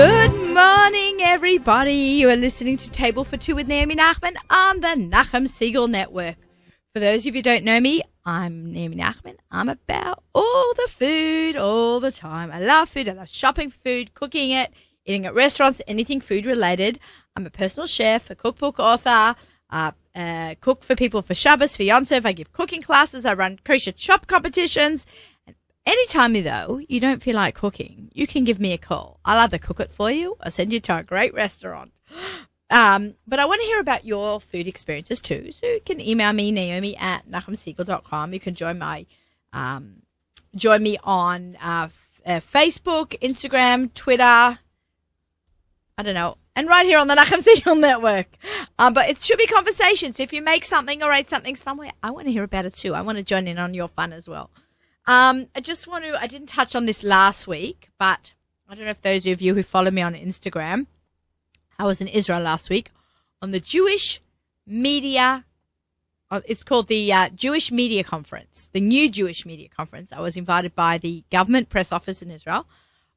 Good morning, everybody. You are listening to Table for Two with Naomi Nachman on the Nachum Segal Network. For those of you who don't know me, I'm Naomi Nachman. I'm about all the food all the time. I love food. I love shopping for food, cooking it, eating at restaurants, anything food related. I'm a personal chef, a cookbook author, cook for people for Shabbos, for Yom Tov. I give cooking classes. I run kosher chop competitions. Anytime, though, you don't feel like cooking, you can give me a call. I'll either cook it for you or send you to a great restaurant. But I want to hear about your food experiences too. So you can email me, naomi@nachumsegal.com. You can join me on Facebook, Instagram, Twitter. I don't know. And right here on the Nachum Segal Network. But it should be conversation. So if you make something or write something somewhere, I want to hear about it too. I want to join in on your fun as well. I didn't touch on this last week, but I don't know if those of you who follow me on Instagram, I was in Israel last week on the Jewish Media, it's called the Jewish Media Conference, the new Jewish Media Conference. I was invited by the government press office in Israel,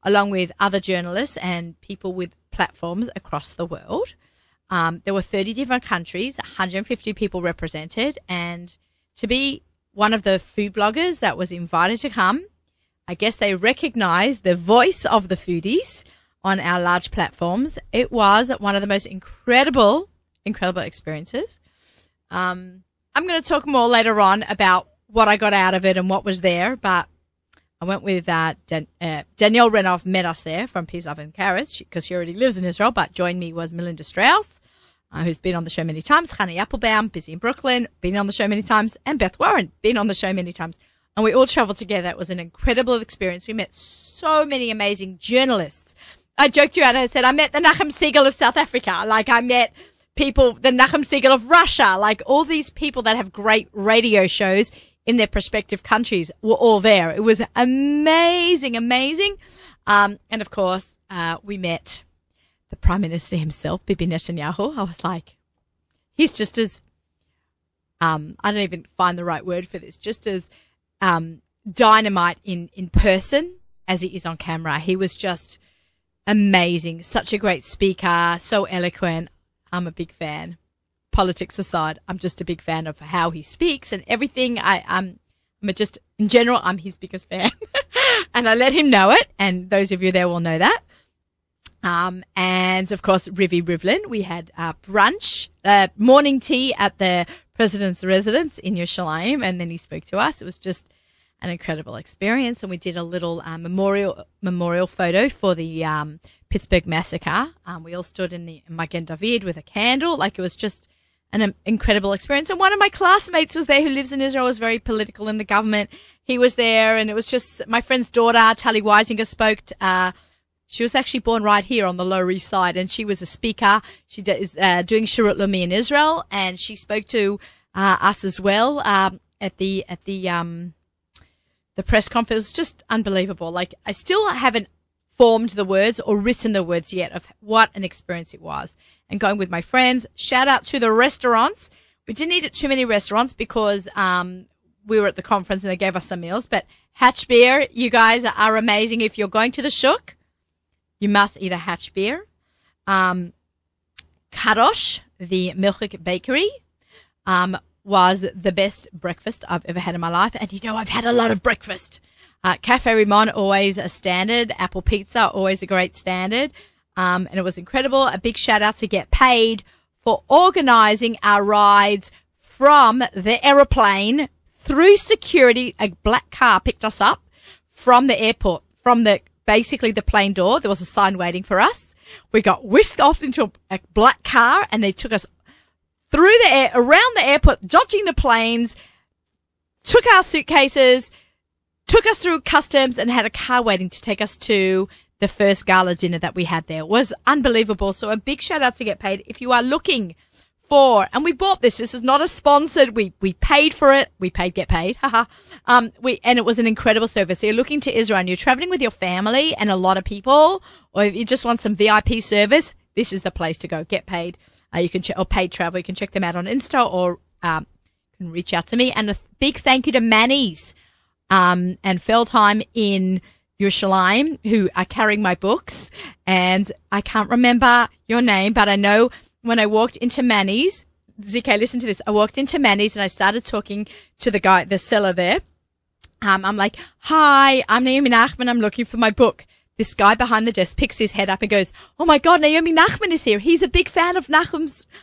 along with other journalists and people with platforms across the world. There were 30 different countries, 150 people represented, and to be one of the food bloggers that was invited to come, I guess they recognized the voice of the foodies on our large platforms. It was one of the most incredible experiences. I'm going to talk more later on about what I got out of it and what was there, but I went with Danielle Renov met us there from Peas, Love and Carrots because she already lives in Israel, but joined me was Melinda Strauss, who's been on the show many times, Chani Applebaum, busy in Brooklyn, been on the show many times, and Beth Warren, been on the show many times. And we all traveled together. It was an incredible experience. We met so many amazing journalists. I joked around and I said, I met the Nachum Segal of South Africa. Like I met people, the Nachum Segal of Russia, like all these people that have great radio shows in their respective countries were all there. It was amazing. And of course, we met the Prime Minister himself, Bibi Netanyahu. I was like, he's just as, I don't even find the right word for this, just as dynamite in person as he is on camera. He was just amazing. Such a great speaker, so eloquent. I'm a big fan. Politics aside, I'm just a big fan of how he speaks and everything. I'm just, in general, I'm his biggest fan. And I let him know it. And those of you there will know that. And of course, Rivi Rivlin, we had brunch, morning tea at the president's residence in Yerushalayim, and then he spoke to us. It was just an incredible experience, and we did a little memorial photo for the Pittsburgh massacre. We all stood in the Magen David with a candle. Like it was just an incredible experience. And one of my classmates was there who lives in Israel, was very political in the government. He was there, and it was just my friend's daughter, Tali Weisinger, spoke. She was actually born right here on the Lower East Side, and she was a speaker. She is doing Shirut Leumi in Israel, and she spoke to us as well at the press conference. It was just unbelievable. Like I still haven't formed the words or written the words yet of what an experience it was. And going with my friends, shout out to the restaurants. We didn't eat at too many restaurants because we were at the conference and they gave us some meals. But Hatch Beer, you guys are amazing. If you're going to the Shuk, you must eat a Hatch Beer. Kadosh, the Milchik Bakery, was the best breakfast I've ever had in my life. And, you know, I've had a lot of breakfast. Cafe Rimon, always a standard. Apple Pizza, always a great standard. And it was incredible. A big shout out to Get Paid for organizing our rides from the aeroplane through security. A black car picked us up from the airport, from basically the plane door. There was a sign waiting for us. We got whisked off into a black car, and they took us through the air, around the airport, dodging the planes, took our suitcases, took us through customs, and had a car waiting to take us to the first gala dinner that we had there. It was unbelievable. So a big shout out to Get Paid. If you are looking for, and we bought this is not a sponsored, we paid for it. We paid Get Paid. and it was an incredible service. So you're looking to Israel and you're traveling with your family and a lot of people, or if you just want some VIP service, this is the place to go. Get Paid. You can check, or Paid Travel. You can check them out on Insta, or can reach out to me. And a big thank you to Manny's and Feldheim in Yerushalayim who are carrying my books. And I can't remember your name, but I know when I walked into Manny's, ZK, listen to this. I walked into Manny's and I started talking to the guy, the seller there. I'm like, "Hi, I'm Naomi Nachman. I'm looking for my book." This guy behind the desk picks his head up and goes, "Oh my God, Naomi Nachman is here. He's a big fan of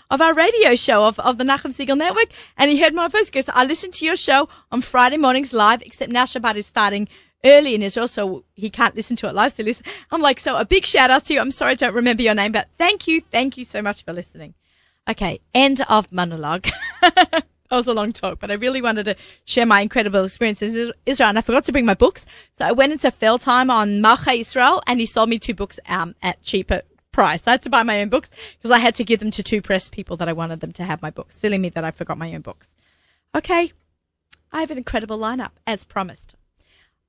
of our radio show, of the Nachum Siegel Network." And he heard my voice. He goes, "I listen to your show on Friday mornings live, except now Shabbat is starting early in Israel, so he can't listen to it live." So listen, I'm like, so a big shout out to you. I'm sorry I don't remember your name, but thank you so much for listening. Okay, end of monologue. That was a long talk, but I really wanted to share my incredible experiences in Israel. And I forgot to bring my books. So I went into Feldheim on Malchai Israel and he sold me 2 books at cheaper price. I had to buy my own books because I had to give them to 2 press people that I wanted them to have my books. Silly me that I forgot my own books. Okay, I have an incredible lineup, as promised.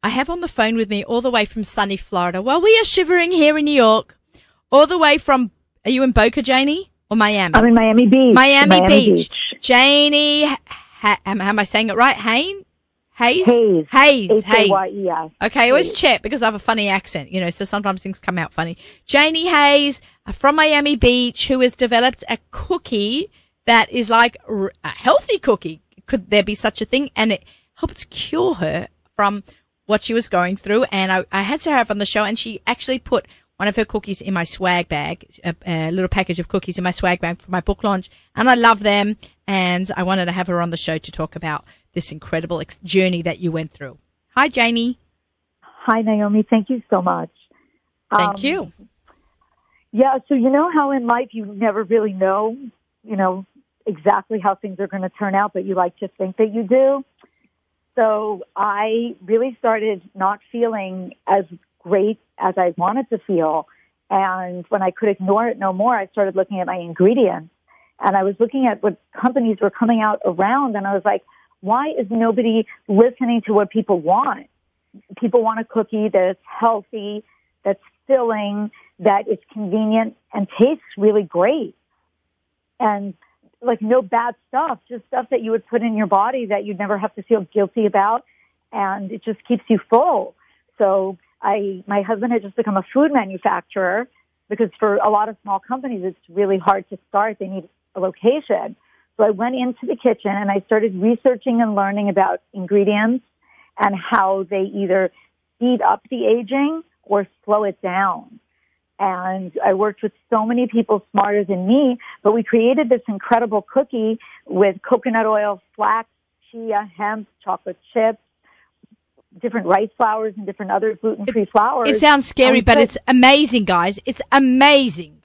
I have on the phone with me all the way from sunny Florida, while we are shivering here in New York, all the way from, are you in Boca, Janie, or Miami? I'm in Miami Beach. Miami Beach. Janie, am I saying it right? Hayes. Hayes. Okay, I always check because I have a funny accent, so sometimes things come out funny. Janie Hayes from Miami Beach, who has developed a cookie that is like a healthy cookie. Could there be such a thing? And it helped cure her from what she was going through. And I had to have her on the show, and she actually put one of her cookies in my swag bag, a little package of cookies in my swag bag for my book launch. And I love them. And I wanted to have her on the show to talk about this incredible journey that you went through. Hi, Janie. Hi, Naomi. Thank you so much. Thank you. Yeah, so you know how in life you never really know, exactly how things are going to turn out, but you like to think that you do. So I really started not feeling as great as I wanted to feel. And when I could ignore it no more, I started looking at my ingredients. And I was looking at what companies were coming out around, and I was like, why is nobody listening to what people want? People want a cookie that is healthy, that's filling, that is convenient, and tastes really great. And like no bad stuff, just stuff that you would put in your body that you'd never have to feel guilty about, and it just keeps you full. So my husband had just become a food manufacturer because for a lot of small companies, it's really hard to start. They need a location. So I went into the kitchen and I started researching and learning about ingredients and how they either speed up the aging or slow it down. And I worked with so many people smarter than me, but we created this incredible cookie with coconut oil, flax, chia, hemp, chocolate chips, different rice flours and different other gluten-free flours. It sounds scary, but it's amazing, guys. It's amazing.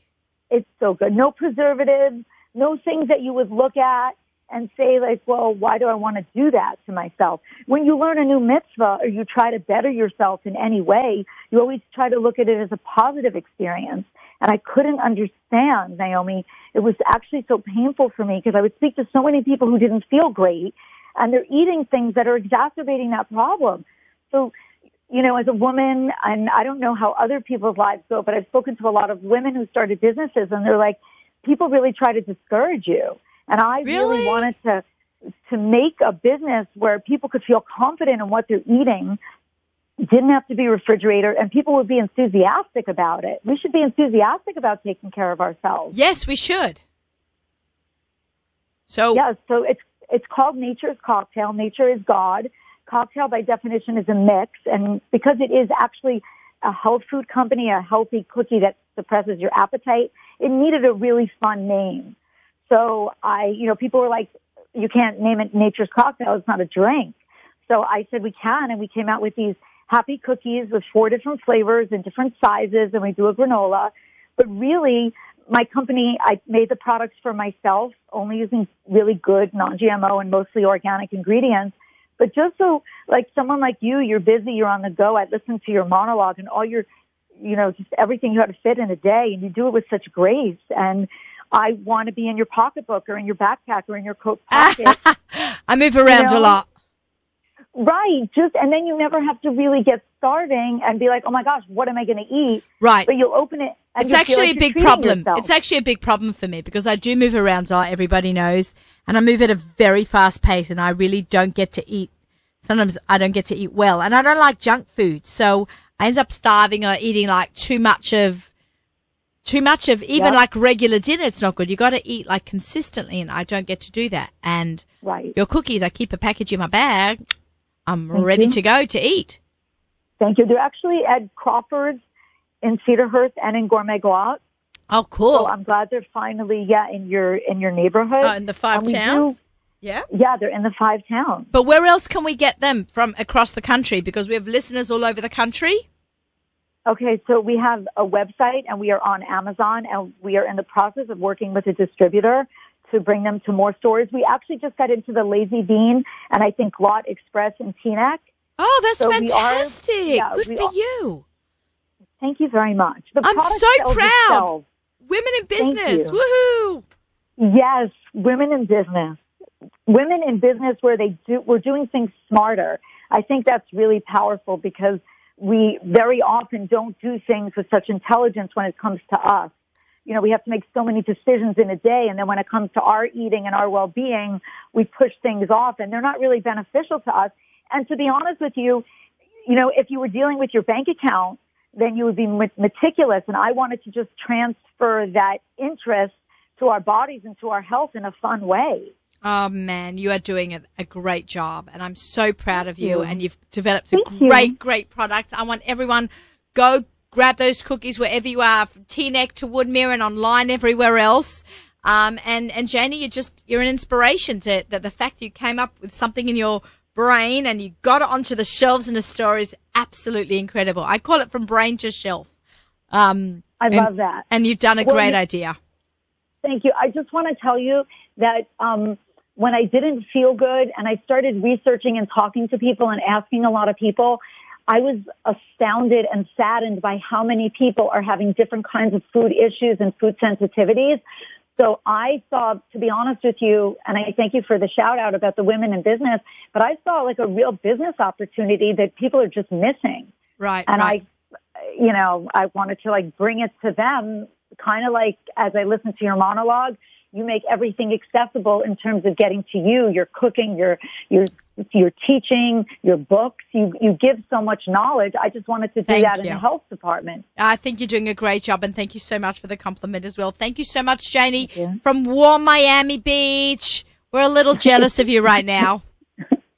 It's so good. No preservatives, no things that you would look at and say like, well, why do I want to do that to myself? When you learn a new mitzvah or you try to better yourself in any way, you always try to look at it as a positive experience. And I couldn't understand, Naomi. It was actually so painful for me because I would speak to so many people who didn't feel great, and they're eating things that are exacerbating that problem. So, as a woman, and I don't know how other people's lives go, but I've spoken to a lot of women who started businesses, and they're like, people really try to discourage you. And I really wanted to make a business where people could feel confident in what they're eating, didn't have to be refrigerated, and people would be enthusiastic about it. We should be enthusiastic about taking care of ourselves. Yes, we should. So it's called Nature's Cocktail. Nature is God. Cocktail, by definition, is a mix. And because it is actually a health food company, a healthy cookie that suppresses your appetite, it needed a really fun name. So people were like, you can't name it Nature's Cocktail. It's not a drink. So I said we can, and we came out with these happy cookies with 4 different flavors and different sizes, and we do a granola. But really, my company, I made the products for myself, only using really good non-GMO and mostly organic ingredients. But just so, like someone like you're busy, you're on the go, I listen to your monologue and all your, just everything you have to fit in a day, and you do it with such grace. And I want to be in your pocketbook or in your backpack or in your coat pocket. I move around a lot. Right. And then you never have to really get starving and be like, oh my gosh, what am I going to eat? Right. But you'll open it. And it's actually like a big problem. It's actually a big problem for me because I do move around a lot, everybody knows, and I move at a very fast pace, and I really don't get to eat. Sometimes I don't get to eat well, and I don't like junk food. So I end up starving or eating like too much of even like regular dinner. It's not good. You got to eat like consistently, and I don't get to do that. And your cookies, I keep a package in my bag. I'm ready to go to eat. Thank you. They're actually at Crawford's in Cedarhurst and in Gourmet Glock. Oh, cool. So I'm glad they're finally in your neighborhood. Oh, in the 5 towns. Yeah, they're in the 5 towns. But where else can we get them from across the country? Because we have listeners all over the country. Okay, so we have a website, and we are on Amazon, and we are in the process of working with a distributor to bring them to more stores. We actually just got into the Lazy Bean, and I think Lot Express in Teaneck. Oh, that's fantastic. Good for you. Thank you very much. I'm so proud. Women in business. Woohoo. Yes, women in business. Women in business where we're doing things smarter. I think that's really powerful because we very often don't do things with such intelligence when it comes to us. You know, we have to make so many decisions in a day, and then when it comes to our eating and our well-being, we push things off, and they're not really beneficial to us. And to be honest with you, you know, if you were dealing with your bank account, then you would be meticulous, and I wanted to just transfer that interest to our bodies and to our health in a fun way. Oh, man, you are doing a great job, and I'm so proud of you, and you've developed a great product. I want everyone, go grab those cookies wherever you are, from Teaneck to Woodmere and online everywhere else. And Janie, you're an inspiration to that. The fact you came up with something in your brain and you got it onto the shelves in the store is absolutely incredible. I call it from brain to shelf. I love that. And you've done a great idea. Thank you. I just want to tell you that when I didn't feel good and I started researching and talking to people and asking a lot of people, I was astounded and saddened by how many people are having different kinds of food issues and food sensitivities. So I saw, to be honest with you, and I thank you for the shout out about the women in business, but I saw like a real business opportunity that people are just missing. Right. And I wanted to like bring it to them, kind of like as I listened to your monologue, you make everything accessible in terms of getting to you, your cooking, your teaching, your books. You give so much knowledge. I just wanted to do that in the health department. I think you're doing a great job, and thank you so much for the compliment as well. Thank you so much, Janie, from warm Miami Beach. We're a little jealous of you right now.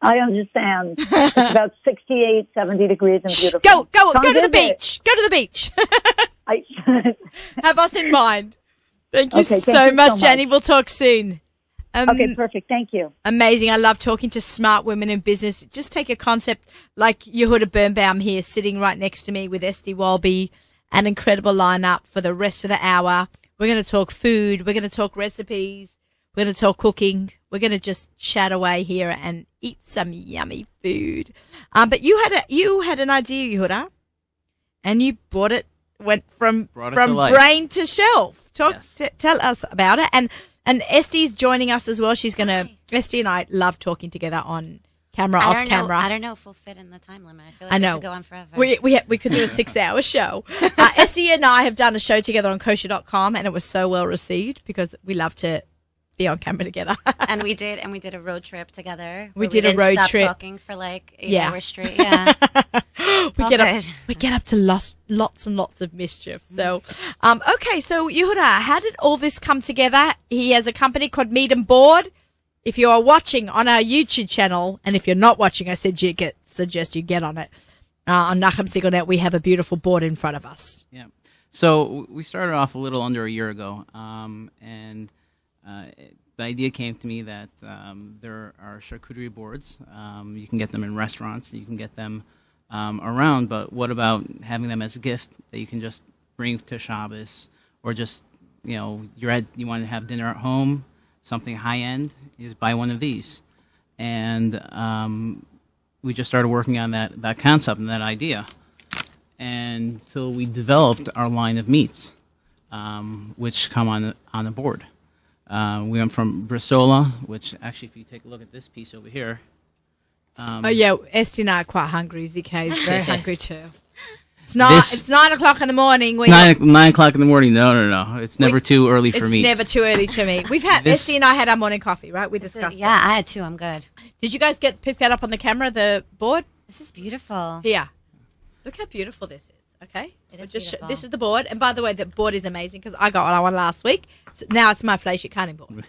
I understand. It's about 68, 70 degrees and beautiful. Go to the beach. Go to the beach. I should. Have us in mind. Thank you so much, Janie. We'll talk soon. Okay, perfect. Thank you. Amazing. I love talking to smart women in business. Just take a concept like Yehuda Birnbaum here, sitting right next to me with Esty Walby, an incredible lineup for the rest of the hour. We're going to talk food. We're going to talk recipes. We're going to talk cooking. We're going to just chat away here and eat some yummy food. But you had an idea, Yehuda, and you went from brain to shelf. Tell us about it. And Esty's joining us as well. Esty and I love talking together on camera, off camera. I don't know if we'll fit in the time limit. I feel like we could go on forever. We could do a 6-hour show. Esty and I have done a show together on kosher.com, and it was so well received because we love to be on camera together. and we did a road trip together. We did a road trip. Talking for like 8 hours straight. Yeah. we get up to lots and lots of mischief. So, okay. So Yehuda, how did all this come together? He has a company called Meat and Board. If you are watching on our YouTube channel, and if you're not watching, I suggest you get on it. On Nachum Segal Net, we have a beautiful board in front of us. Yeah. So we started off a little under a year ago, and the idea came to me that there are charcuterie boards. You can get them in restaurants. You can get them around. But what about having them as a gift that you can just bring to Shabbos, or just you want to have dinner at home, something high end? You just buy one of these, and we just started working on that concept and that idea, until we developed our line of meats, which come on the board. We went from Bresaola, which actually, if you take a look at this piece over here. Esty and I are quite hungry. ZK is very hungry too. It's 9 o'clock in the morning. 9 o'clock in the morning. No. It's never too early for me. It's never too early to me. We've had Esty and I had our morning coffee, right? We discussed it. Yeah, I had 2. I'm good. Did you guys pick that up on the camera, the board? This is beautiful. Yeah. Look how beautiful this is. Okay, It is just beautiful. this is the board, and by the way, the board is amazing because I got what I wanted last week. So now it's my Fleischer canning board.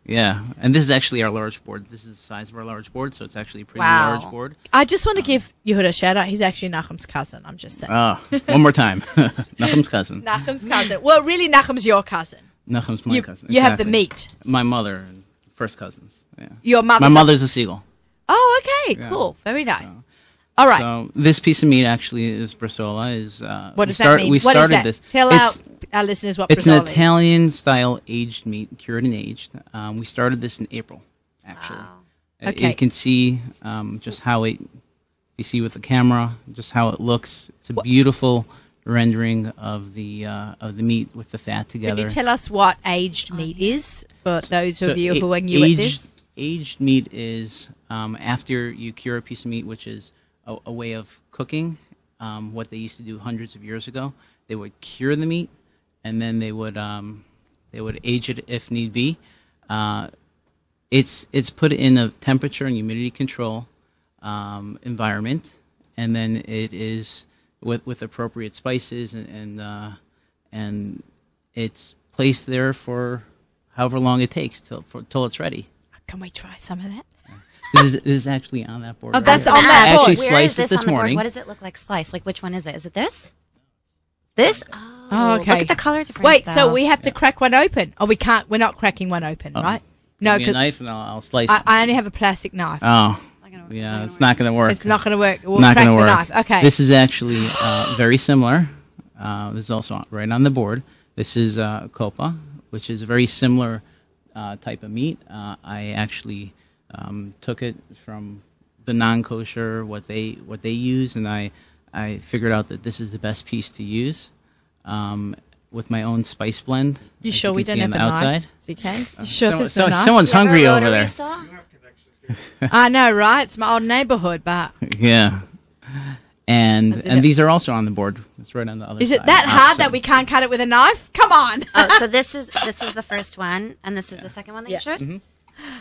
Yeah, and this is actually our large board. This is the size of our large board, so it's actually a pretty Wow. large board. I just want to give Yehuda a shout out. He's actually Nachum's cousin. I'm just saying. One more time. Nachum's cousin. Nachum's cousin. Well, really, Nachum's your cousin. Nachum's my You, cousin. you have the Exactly. meat. My mother and first cousins. Yeah. Your mother's My mother's a seagull. Oh, okay, Yeah. cool, very nice. All right, So this piece of meat actually is bresaola. what does that mean? We What is started that? this. Tell our listeners what It's an bresaola is. Italian-style aged meat, cured and aged. We started this in April, actually. Wow. Okay. You can see just how it. You see with the camera, just how it looks. It's a beautiful rendering of the meat with the fat Can together. you tell us what aged meat is for those So of you who are new aged, at this? Aged meat is after you cure a piece of meat, which is a way of cooking. What they used to do hundreds of years ago, they would cure the meat, and then they would age it if need be. It's put in a temperature and humidity control environment, and then it is with appropriate spices and it's placed there for however long it takes till it's ready. Can we try some of that? This is actually on that board. Oh, that's right? on that I board. actually Where is sliced it this this on the morning. board? What does it look like sliced? Like which one is it? Is it this? This? Oh, okay. Look at the color difference. Wait, so though. we have to crack one open? Oh, we can't. We're not cracking one open, right? No, Give me a 'cause knife and I'll slice it. I only have a plastic knife. Oh, It's not gonna work. yeah, it's not going to work. It's not going to work. We'll Not crack going to the work. knife. Okay. This is actually very similar. This is also right on the board. This is copa, which is a very similar type of meat. I actually took it from the non-kosher, what they use, and I figured out that this is the best piece to use with my own spice blend. You as sure can we don't see have on a the knife? outside. ZK? You sure there's no knife? Someone's You ever hungry a over rotary there. saw? I know, right? It's my old neighborhood, but Yeah. And That's it. these are also on the board. It's right on the other is side. it that hard So- that we can't cut it with a knife? Come on. Oh, so this is the first one, and this is the second one that Yeah. you showed.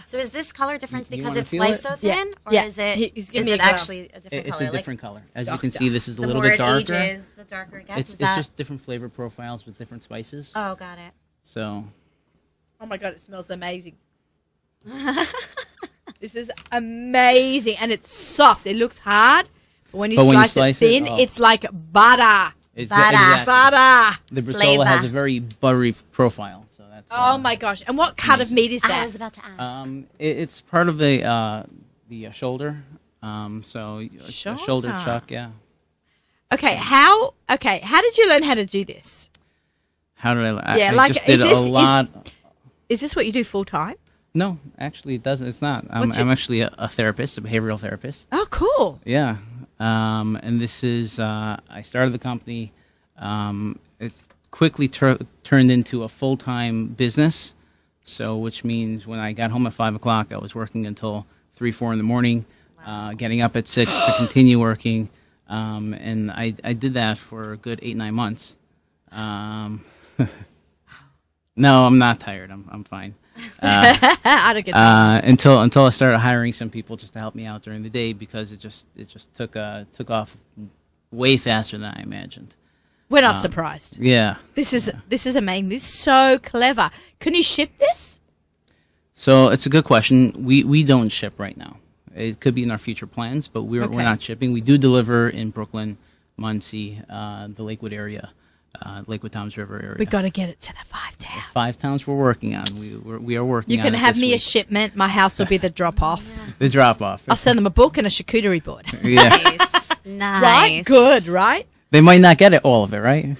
So is this color difference You because wanna it's feel sliced it? so Yeah. thin, or Yeah. is it He's giving me a actually a different It's color? a different color. As you Dark, can see, this is a the little more bit it darker. ages, the darker it gets. It's Is that? just different flavor profiles with different spices. Oh, got it. So Oh my god, it smells amazing. This is amazing, and it's soft. It looks hard, but when you slice it thin, it's like butter. it's Butter. exactly. Butter. The Brisola Flavor. has a very buttery profile. So that's. Oh my gosh! And what cut of meat is I that? was about to ask. It's part of the shoulder. So a shoulder Shoulder. chuck. Yeah. Okay, how did you learn how to do this? How did I? Yeah, I like, just did is this- a lot. Is this what you do full time? No, actually, it doesn't. It's not. I'm What's it- actually a therapist, a behavioral therapist. Oh, cool. Yeah. And this is, I started the company. It quickly turned into a full-time business. So, which means when I got home at 5 o'clock, I was working until 3, 4 in the morning, getting up at 6 to continue working. And I did that for a good 8, 9 months. No, I'm not tired. I'm fine. I don't get that. Until I started hiring some people just to help me out during the day because it just took off way faster than I imagined. We're not surprised. Yeah. This is amazing. This is so clever. Can you ship this? So it's a good question. We don't ship right now. It could be in our future plans, but we're not shipping. We do deliver in Brooklyn, Muncie, the Lakewood area, Lakewood Toms River area. We got to get it to the 5 towns. 5 towns we're working on. We are working. You on can it have this me a week. shipment. My house will be the drop off. The drop off. I'll send them a book and a charcuterie board. Yeah. Nice. Nice. Right? Good, right? They might not get it all of it, right?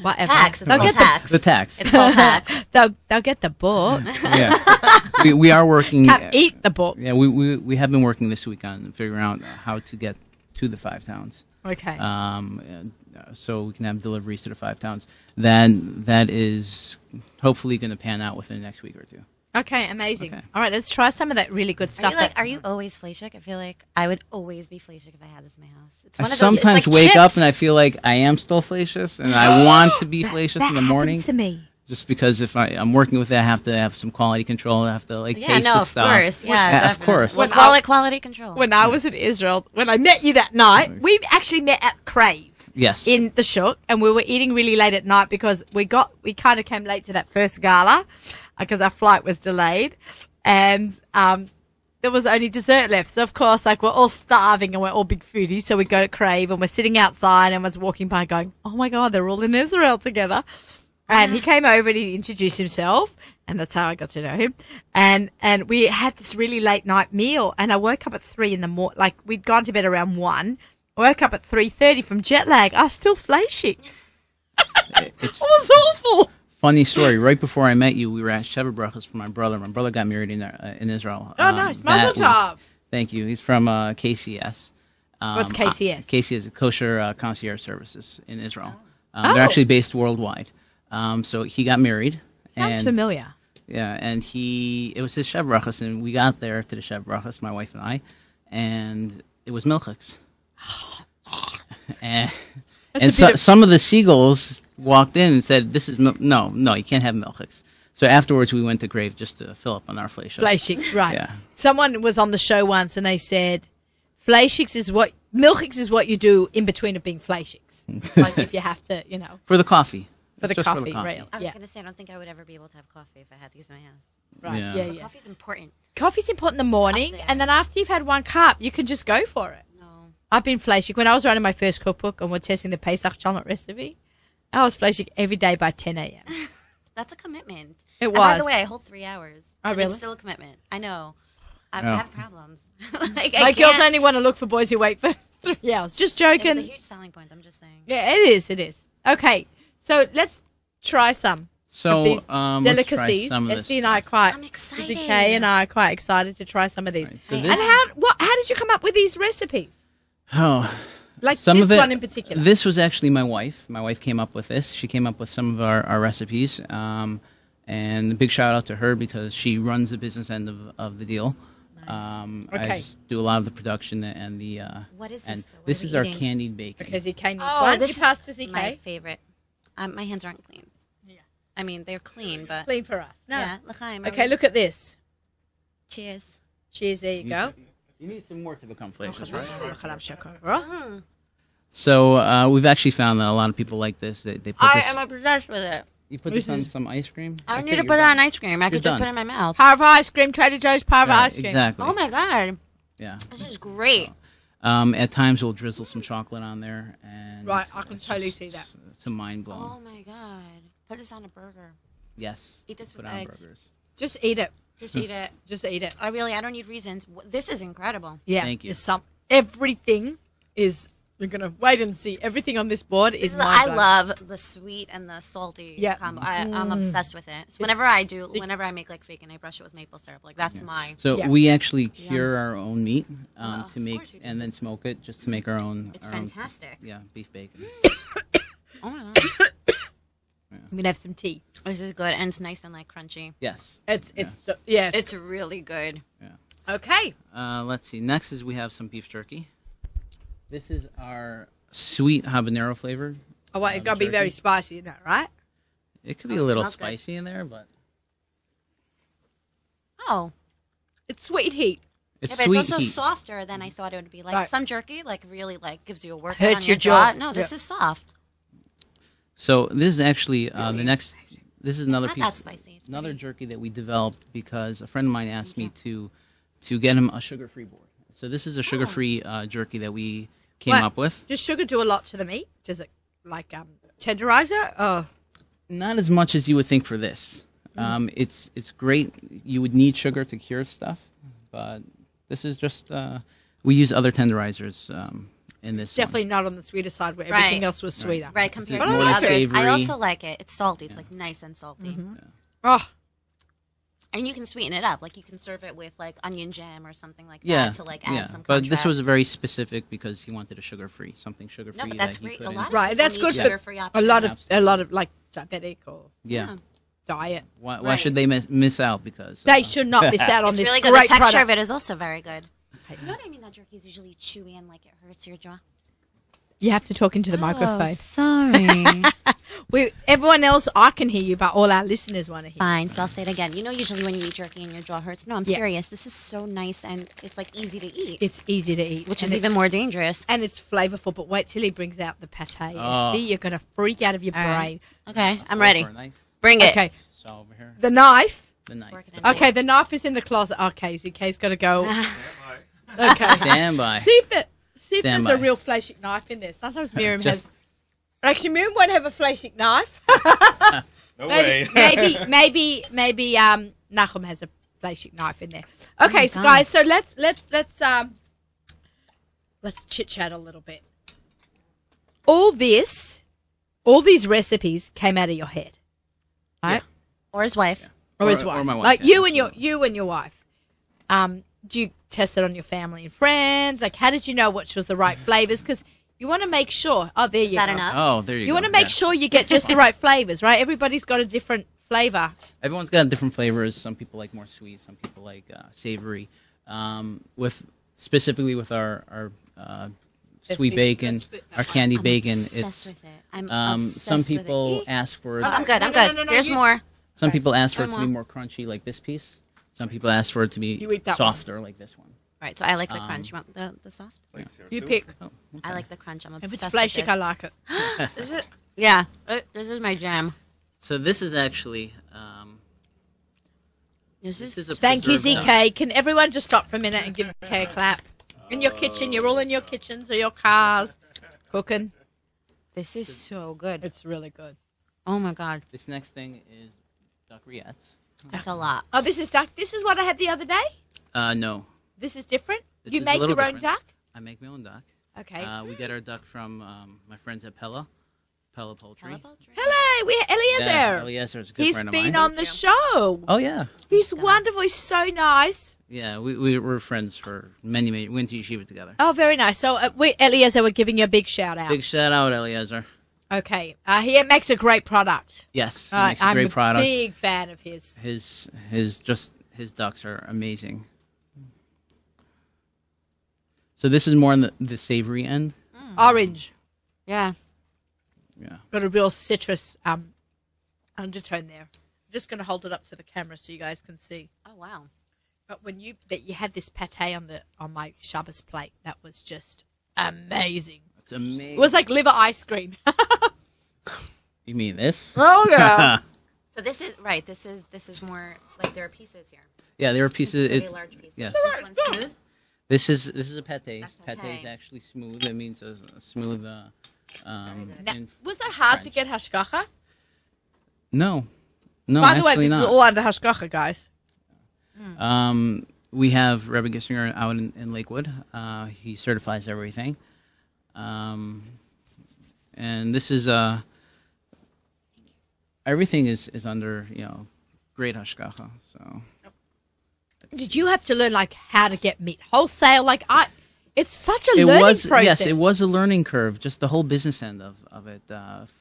Whatever. Tax. It's They'll called get tax. The tax. It's called tax. they'll get the book. Yeah. we are working. Can't eat the book. Yeah, we have been working this week on figuring out how to get to the 5 towns. Okay. So we can have deliveries to the 5 towns. That is hopefully going to pan out within the next week or two. Okay, amazing. Okay. All right, let's try some of that really good stuff. Are you always Fleishik? I feel like I would always be Fleishik if I had this in my house. It's I one of those. sometimes it's like wake up chips. and I feel like I am still flacious and I want to be flacious that in the morning. happens to me. Just because if I'm working with it, I have to have some quality control. I have to Yeah, taste no, the of stuff. course. Yeah, of definitely. course. We'll call it quality control. When I was in Israel, when I met you that night, we actually met at Crave. Yes. In the Shuk, and we were eating really late at night because we kind of came late to that first gala because our flight was delayed, and there was only dessert left. So of course, like, we're all starving and we're all big foodies, so we go to Crave and we're sitting outside and was walking by going, "Oh my God, they're all in Israel together." And he came over and he introduced himself, and that's how I got to know him. And we had this really late night meal, and I woke up at 3 in the morning. Like, we'd gone to bed around 1. I woke up at 3:30 from jet lag. I was still flashing. It's It was awful. funny story. Right before I met you, we were at Sheva Brachas for my brother. My brother got married in Israel. Oh, nice. Mazel tov. Thank you. He's from KCS. What's KCS? KCS is Kosher Concierge Services in Israel. Oh. They're actually based worldwide. So he got married. Sounds and, familiar. Yeah, and it was his Sheva Brachas, and we got there to the Sheva Brachas, my wife and I, and it was milchiks. and some of the seagulls walked in and said, "This is no, you can't have milchiks." So afterwards, we went to Crave just to fill up on our fleishiks. Fleischiks, right. Yeah. Someone was on the show once and they said, milchiks is what you do in between of being fleischiks. Like, if you have to, For the coffee. for the It's just coffee, right? I was Yeah. going to say, I don't think I would ever be able to have coffee if I had these in my house. Right. Yeah. Yeah, But yeah. coffee's important. Coffee's important in the morning, there. and then after you've had one cup, you can just go for it. No. I've been flashing. When I was writing my first cookbook and we're testing the Pesach chocolate recipe, I was flashing every day by 10 a.m. That's a commitment. It And by was. the way, I hold 3 hours. Oh, and really? It's still a commitment. I know. I Oh. have problems. like, My I girls can't. only want to look for boys who wait for 3 hours. Just It's a joking. huge selling point. I'm just saying. Yeah, it is. It is. Okay, so let's try some. So of these let's try delicacies. some of this SD and I are stuff. quite, I'm excited. Izzy Kay and I are quite excited to try some of these. Right, so And this- And how did you come up with these recipes? Oh, Like some this of it, one in particular. This was actually my wife. My wife came up with this. She came up with some of our recipes. And a big shout out to her because she runs the business end of the deal. Nice. Okay. I just do a lot of the production and the. What is and this, though? What this are is we our eating? candied bacon. Okay, ZK needs Oh, one. this You passed to is ZK. my favorite. My hands aren't clean. Yeah. I mean, they're clean, but Clean for us. No. yeah. L'chaim. Okay, look at this. Cheers. Cheers, there you go. You need some more to become flacious, right? Mm. So we've actually found that a lot of people like this. They put I this. am obsessed with it. You put this on some ice cream. I don't Okay, need to you're put it done. on ice cream. I You're could just done. put it in my mouth. Power of ice cream, Trader Joe's power of Right, ice cream. exactly. Oh my god, Yeah. this is great. At times we'll drizzle some chocolate on there, and Right, I can it's totally just- see that. It's a mind blowing. Oh my god. Put this on a burger. Yes. Eat this put with on eggs. burgers. Just eat it. Just eat it. Just eat it. I don't need reasons. This is incredible. Yeah. Thank you. There's everything is, you're going to wait and see. Everything on this board is I mind-blowing. love the sweet and the salty Yeah. combo. I'm obsessed with it. So whenever I make like bacon, I brush it with maple syrup. Like that's my. So Yeah. we actually cure our own meat of to make course you do. and then smoke it just to make our own. It's our own- fantastic. yeah, beef bacon. Oh my god, I'm going to have some tea. this is good and it's nice and like crunchy. Yes. It's It's really good. okay. Let's see. Next is we have some beef jerky. This is our sweet habanero flavored. Oh, well, it's got to be very jerky. spicy, isn't it, right? It could be Oh, a it little smells good. spicy in there, but Oh, It's sweet heat. it's yeah, but sweet it's also heat. softer than I thought it would be. Like Right. some jerky, like really like gives you a workout Hurts on your your jaw. jaw. No, this Yeah. is soft. So this is actually the next. This is another not piece. that spicy. It's Another pretty. jerky that we developed because a friend of mine asked me to get him a sugar-free board. So this is a sugar-free jerky that we came What? up with. Does sugar do a lot to the meat? Does it, like, tenderize it? Oh, Not as much as you would think for this. It's great. You would need sugar to cure stuff, but this is just we use other tenderizers in this. one. definitely not on the sweeter side where everything Right. else was sweeter. Right, compared It's to more the like others. savory. I also like it. It's salty. It's like nice and salty. Oh, And you can sweeten it up. Like you can serve it with like onion jam or something like Yeah, that to like add yeah. some But contrast. this was very specific because he wanted a sugar-free, something sugar-free. No, but that's that he great. could A in- lot of right. people That's need good for sugar-free a options. lot of like diabetic or Yeah. diet. Why Right. should they miss out? Because They should not miss out on It's this really good. great The texture product. of it is also very good. You know what I mean? That jerky is usually chewy and like it hurts your jaw. You have to talk into the microphone. Sorry. Everyone else, I can hear you, but all our listeners want to hear. Fine, so I'll say it again. You know, usually when you eat jerky and your jaw hurts. No, I'm Yeah. serious. This is so nice and it's like easy to eat, It's easy to eat, which and is even it's- more dangerous. And it's flavorful. But wait till he brings out the pate. Oh. Esty. You're gonna freak out of your All right. brain. Okay, I'm ready. For a knife. Bring it. Okay, So over here, the knife. the knife. Fork and Okay, the knife is in the closet. Okay, ZK's got to go. Okay. Stand by. See if there's Stand a by. real flashing knife in there. Sometimes Miriam Just- has. Actually, Miriam won't have a flashing knife. No way. maybe Nachum has a flashing knife in there. Okay, my so God. guys, so let's chit chat a little bit. All these recipes came out of your head, right? Or his wife. Or his Or wife, my wife, like yeah, you and your wife. Do you test it on your family and friends? Like, how did you know which was the right flavors? Because you want to make sure. Oh, there you Is that go. enough? Oh, there you go. You want to make Yeah. sure you get just the right flavors, right? Everybody's got a different flavor. Everyone's got different flavors. Some people like more sweet. Some people like savory. Specifically with our sweet see, bacon, that's good. our candy I'm bacon. obsessed It's with it. I'm some obsessed with people it. ask for Oh, I'm good. I'm No, good. no, no, There's you- more. some people ask for it to be One more crunchy, like this piece. Some people ask for it to You be eat that softer, like this one. All right, so I like the crunch. You want the soft? You pick. Oh, I like the crunch. I'm If obsessed it's with flashing, this. I like it. This is, yeah, this is my jam. So this is actually This this is is a Thank you, preserved ZK. Can everyone just stop for a minute and give ZK a clap? In your kitchen, you're all in your kitchens or your cars cooking. this is so good. It's really good. Oh my god, This next thing is duck rillettes. that's a lot. Oh, this is duck. This is what I had the other day. No, This is different. This You is a make your little own different. duck. I make my own duck. Okay. We get our duck from my friends at Pella Poultry. Hello, we're Eliezer. Yeah, Eliezer is a good He's friend of been mine. on the show. Oh yeah, He's wonderful. He's so nice. yeah. We were friends for many. We went to yeshiva together. Oh, very nice. So, Eliezer, we're giving you a big shout out. Big shout out, Eliezer. Okay. He makes a great product. Yes, he makes a I'm great product. big fan of his. His ducks are amazing. So this is more on the savory end. Orange. Yeah, Yeah. Got a real citrus undertone there. I'm just going to hold it up to the camera so you guys can see. oh wow. But when you had this pate on my Shabbos plate, that was just amazing. It's amazing. It was like liver ice cream. You mean this? Oh yeah. So this is right. This is more like there are pieces here. Yeah, there are pieces. Pretty It's large pieces. yes. This one's smooth. This is a pate. That's Pate pate. is actually smooth. It means a smooth. Now, in was it hard to French. get hashgacha? No, no. By the way, actually this not. is all under hashgacha, guys. We have Rebbe Gissinger out in Lakewood. He certifies everything. And this is everything is under great hashgacha. So Did you have to learn like how to get meat wholesale? Like it's such a it learning was process. yes, it was a learning curve. Just the whole business end of it,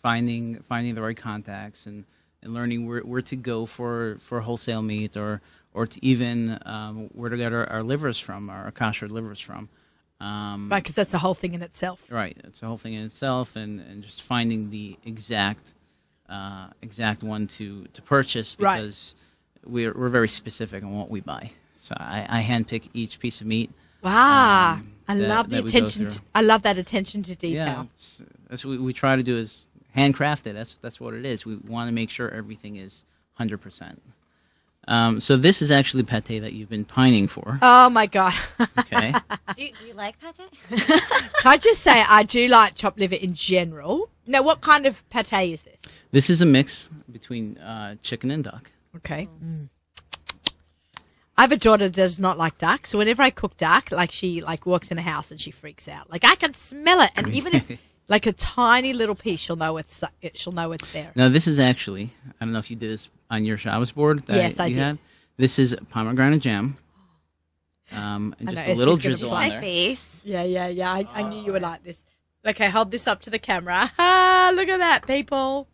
finding the right contacts and learning where to go for wholesale meat or to even where to get our livers from, our kosher livers from. Right, because that's a whole thing in itself. Right, it's a whole thing in itself, and just finding the exact one to purchase Right. because we're very specific on what we buy. So I handpick each piece of meat. Wow, I that- love the that we go attention. through. I love that attention to Yeah, detail. that's what we try to do is handcraft it. That's what it is. We want to make sure everything is 100%. So this is actually pate that you've been pining for. Oh my god! Okay. Do you like pate? Can I just say I do like chopped liver in general. Now, what kind of pate is this? This is a mix between chicken and duck. Okay. I have a daughter that does not like duck, so whenever I cook duck, like she like walks in a house and she freaks out. Like I can smell it, and even if like a tiny little piece, she'll know it's there. Now this is actually, I don't know if you did this on your Shabbos board that Yes, I you did. had. This is pomegranate jam. And I just know, a little Esther's gonna drizzle be on My there. face. Yeah. I knew you would like this. Okay, hold this up to the camera. Ah, look at that, people.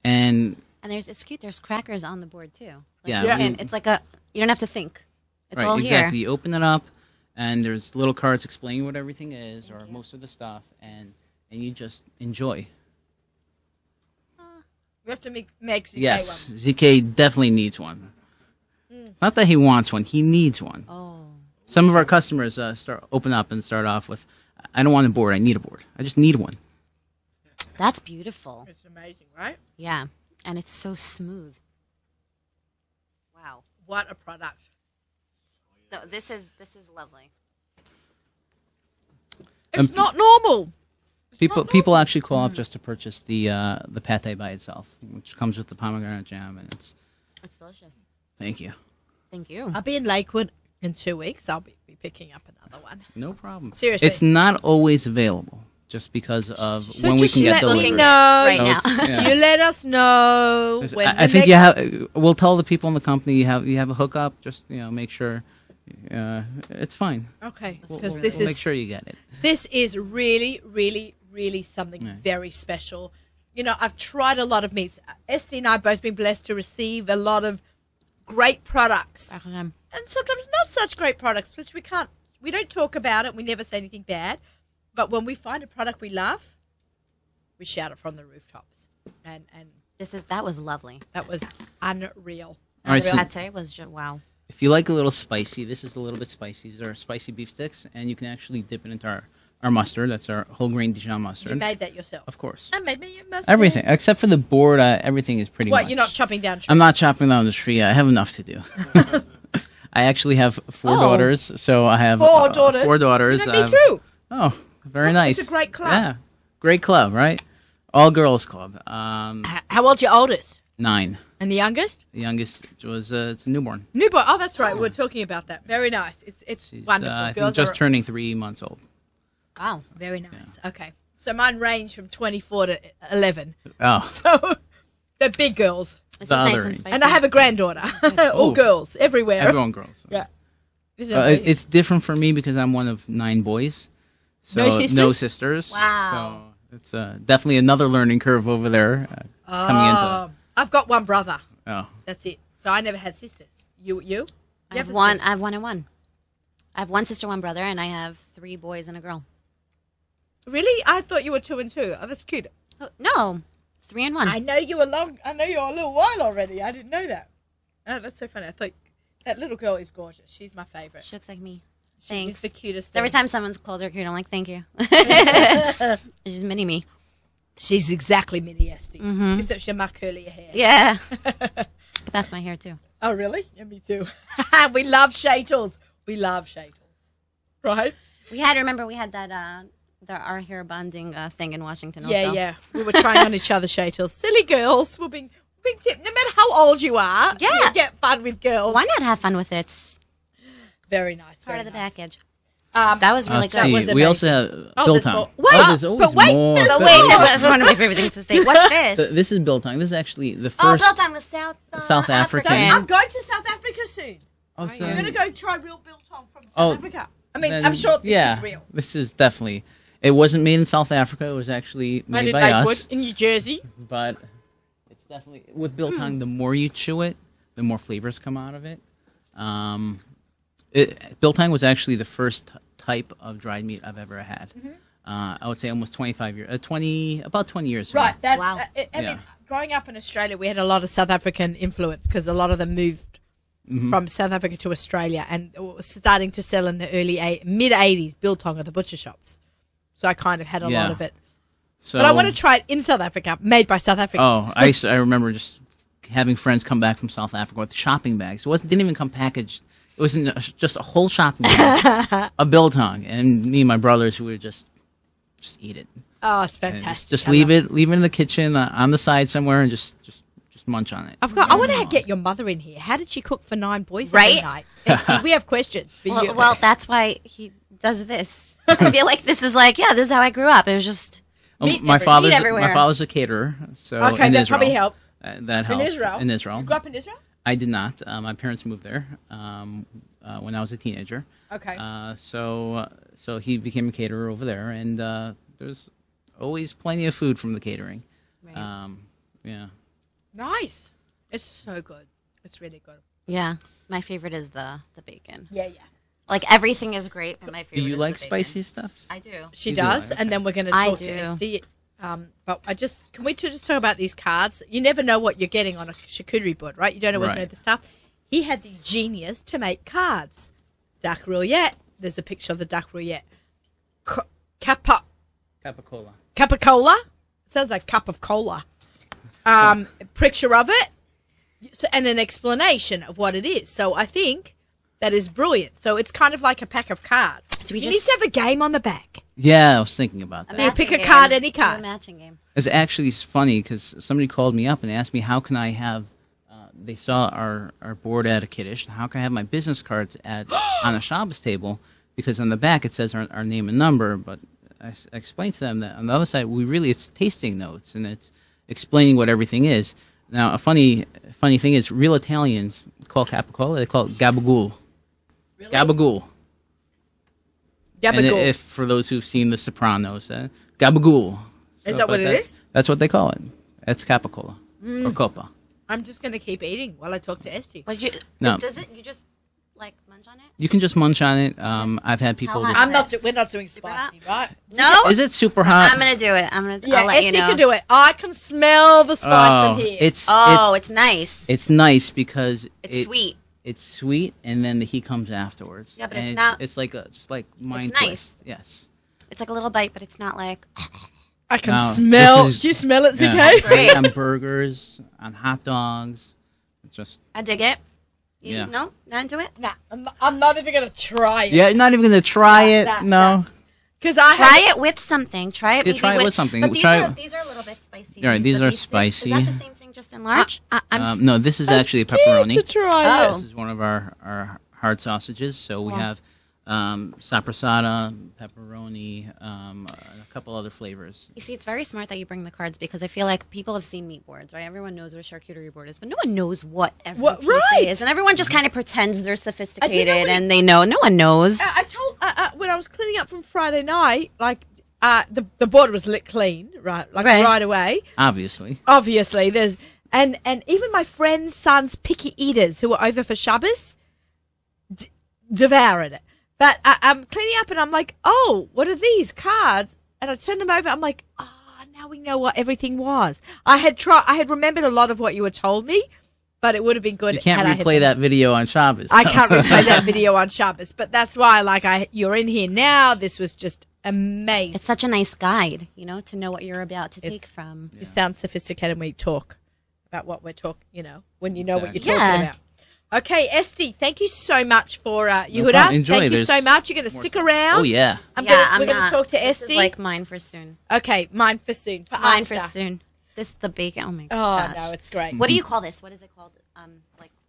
And And it's cute. There's crackers on the board too. Like Yeah, you we- can- it's like you don't have to think. It's right, all exactly. here. You open it up, and there's little cards explaining what everything is, or most of the stuff, and you just enjoy. We have to make ZK Yes, one. ZK definitely needs one. It's not that he wants one; he needs one. Oh. Some of our customers open up and start off with, "I don't want a board. I need a board. I just need one." That's beautiful. It's amazing, right? Yeah. And it's so smooth. Wow. What a product. No, this is lovely. It's not normal. People actually call up just to purchase the pate by itself, which comes with the pomegranate jam, and It's delicious. thank you. Thank you. I'll be in Lakewood in 2 weeks. I'll be picking up another one. No problem. Seriously. It's not always available, just because of So when we just can get let delivery. me know. Right So now. it's- yeah. You let us know. When I the think next- we'll tell the people in the company you have a hookup. Just make sure it's fine. Okay, We'll, because we'll- this we'll is make sure you get it. this is really, really, really something very special. You know, I've tried a lot of meats. Esty and I have both been blessed to receive a lot of great products, and sometimes not such great products, which we don't talk about it. We never say anything bad, but when we find a product we love, we shout it from the rooftops, and That was lovely. that was unreal. All right, The so pate was just wow. if you like a little spicy, this is a little bit spicy. These are spicy beef sticks, and you can actually dip it into our mustard. That's our whole grain Dijon mustard. You made that yourself. Of course. I made me your mustard. Everything except for the board. Everything is pretty What? much. You're not chopping down trees? I'm not chopping down the tree. I have enough to do. I actually have four Oh. daughters, so I have Four daughters. 4 daughters. You know, me too. Oh, very nice. It's a great club. Yeah, great club, right? All girls club. How old's your oldest? 9. And the youngest? The youngest was it's a newborn. Newborn. Oh, that's right. We were talking about that. Very nice. It's She's wonderful. I think Girls just are turning 3 months old. Wow. very nice. Okay. So mine range from 24 to 11. Oh, So they're big girls. This The is nice other and end. spicy. And I have a granddaughter. All Oh. girls, everywhere. everyone girls. Yeah. Isn't it amazing? It's different for me because I'm one of 9 boys. So No sisters? No sisters. Wow. So it's definitely another learning curve over there coming into. Oh, I've got one brother. Oh, That's it. So I never had sisters. You? I have a one. sister? I have one and one. I have one sister, one brother, and I have 3 boys and a girl. Really? I thought you were 2 and 2. Oh, that's cute. Oh, no, it's 3 and 1. I know you a little while already. I didn't know that. Oh, that's so funny. I thought that little girl is gorgeous. She's my favorite. She looks like me. She's Thanks. the cutest. Every thing. time someone calls her cute, I'm like, thank you. She's mini me. She's exactly Minnie Esty, Mhm. except she had my curlier hair. Yeah. But that's my hair too. Oh, really? Yeah, me too. We love Shatels. We love Shatels. Right? We had that our hair bonding thing in Washington also. Yeah, yeah. We were trying on each other Shatels. Silly girls. We're being tipped. No matter how old you are, Yeah. you get fun with girls. Why not have fun with it? It's Very nice. part very of the nice. package. Um, That was really let's good. see. was We also amazing. have Oh, there's biltong. more. Wait, there's always but wait, more. there's But So- wait, that's one of my favorite things to say. What's this? This is biltong. This is actually the Oh, first. built on the South South so African. I'm going to South Africa soon. Oh, I'm going to go try real biltong from South Oh, Africa. I mean, then- I'm sure this yeah, is real. This is definitely. It wasn't made in South Africa. It was actually Made made in by Lakewood us. in New Jersey. But it's definitely with biltong. The more you chew it, the more flavors come out of it. Biltong was actually the first type of dried meat I've ever had. I would say almost 25 years, about 20 years. ago. Right. That's. Wow. I Yeah. mean, growing up in Australia, we had a lot of South African influence because a lot of them moved from South Africa to Australia and were starting to sell in the mid 80s biltong at the butcher shops. So I kind of had a lot Yeah. of it. So, But I want to try it in South Africa, made by South Africans. Oh, I remember just having friends come back from South Africa with shopping bags. Didn't even come packaged. It was just a whole shopping bag, a biltong, and me and my brothers who would just eat it. Oh, it's And fantastic. just I leave love it in the kitchen on the side somewhere, and just munch on it. I want to get your mother in here. How did she cook for 9 boys every Right? night? Esty, we have questions for you. Well, that's why he does this. I feel like this is this is how I grew up. It was just Meat My everywhere. father's a caterer, so okay, in that Israel, probably helped. that helped. In Israel? In You grew up in Israel? I did not. My parents moved there when I was a teenager. Okay. So he became a caterer over there, and there's always plenty of food from the catering. Right. Yeah. Nice. It's so good. It's really good. yeah. My favorite is the bacon. Yeah, yeah. Like everything is great, but my favorite. Do you is like the bacon. spicy stuff? I do. She You do, does, okay. and then we're going to I talk to do. Esty. But can we just talk about these cards? You never know what you're getting on a charcuterie board, right? You don't always Right. know the stuff. He had the genius to make cards. Duck roulette. There's a picture of the duck roulette. Capicola. Capicola. Sounds like cup of cola. Picture of it, and an explanation of what it is. So I think that is brilliant. So it's kind of like a pack of cards. Do we you just- need to have a game on the back. Yeah, I was thinking about that. Yeah, pick a matching card, game. any card. Do a matching game. It's actually funny because somebody called me up and asked me how can I have. They saw our board at a kiddush. How can I have my business cards on a Shabbos table? Because on the back it says our name and number. But I explained to them that on the other side it's tasting notes and it's explaining what everything is. Now a funny thing is real Italians call Capicola, they call it gabagool. Really? Gabagool. And Gabagool. if for those who've seen The Sopranos, gabagool. Is that what it that's- is? That's what they call it. That's Capicola or Copa. I'm just going to keep eating while I talk to Esty. What you? No. Does it? You just like munch on it? You can just munch on it. I've had people. How Just, hot? We're not doing Super spicy, right? No. is it super hot? I'm gonna do it. Yeah, I'll let you Esty know. can do it. I can smell the spice from here. It's It's nice. it's nice because It's sweet. It's sweet, and then the heat comes afterwards. Yeah, but And it's not- It's like just like mind nice. twist. Yes. It's like a little bite, but it's not like. I can No, smell. this is- Do you smell it, Yeah. ZK? Great. On burgers, on hot dogs. It's just I dig it. You, Yeah. No, not into it. Nah, I'm not even going to try it. yeah. You're not even gonna try it. nah, No. Because I Try it with something. Try it. Yeah, maybe try it with something. But these Try are it- these are a little bit spicy. All right, these the are beef sticks. spicy. Is that the same thing, just in large? I'm No, this is actually a scared pepperoni. to try Oh. it. This is one of our hard sausages. So we Cool. have sapressata, pepperoni, a couple other flavors. You see, it's very smart that you bring the cards because I feel like people have seen meat boards, right? Everyone knows what a charcuterie board is, but no one knows what every piece right. is, and everyone just kind of pretends they're sophisticated what and they know. No one knows. I told when I was cleaning up from Friday night, like the board was lit clean, right, like Right. right away. Obviously. Obviously, there's and even my friend's son's picky eaters who were over for Shabbos devoured it. But I'm cleaning up and I'm like, oh, what are these cards? And I turned them over. I'm like, now we know what everything was. I had remembered a lot of what you had told me, but it would have been good. You can't had I had- replay that video on Shabbos. I can't replay that video on Shabbos, but that's why, you're in here now. This was just amazing. It's such a nice guide, to know what you're about to take from. You sound sophisticated when you talk about what we're talking, when you know what you're Exactly. talking Yeah. about. Okay, Esty, thank you so much for Yehuda. problem. Enjoy. Thank you There's so much. You're going to more stick stuff. around. Oh, yeah. we're I'm going to not. talk to This Esty. is like mine for soon. Okay, mine for soon. Mine for after. soon. This is the bacon. Oh my Oh, gosh. no, it's great. What do you call this? What is it called?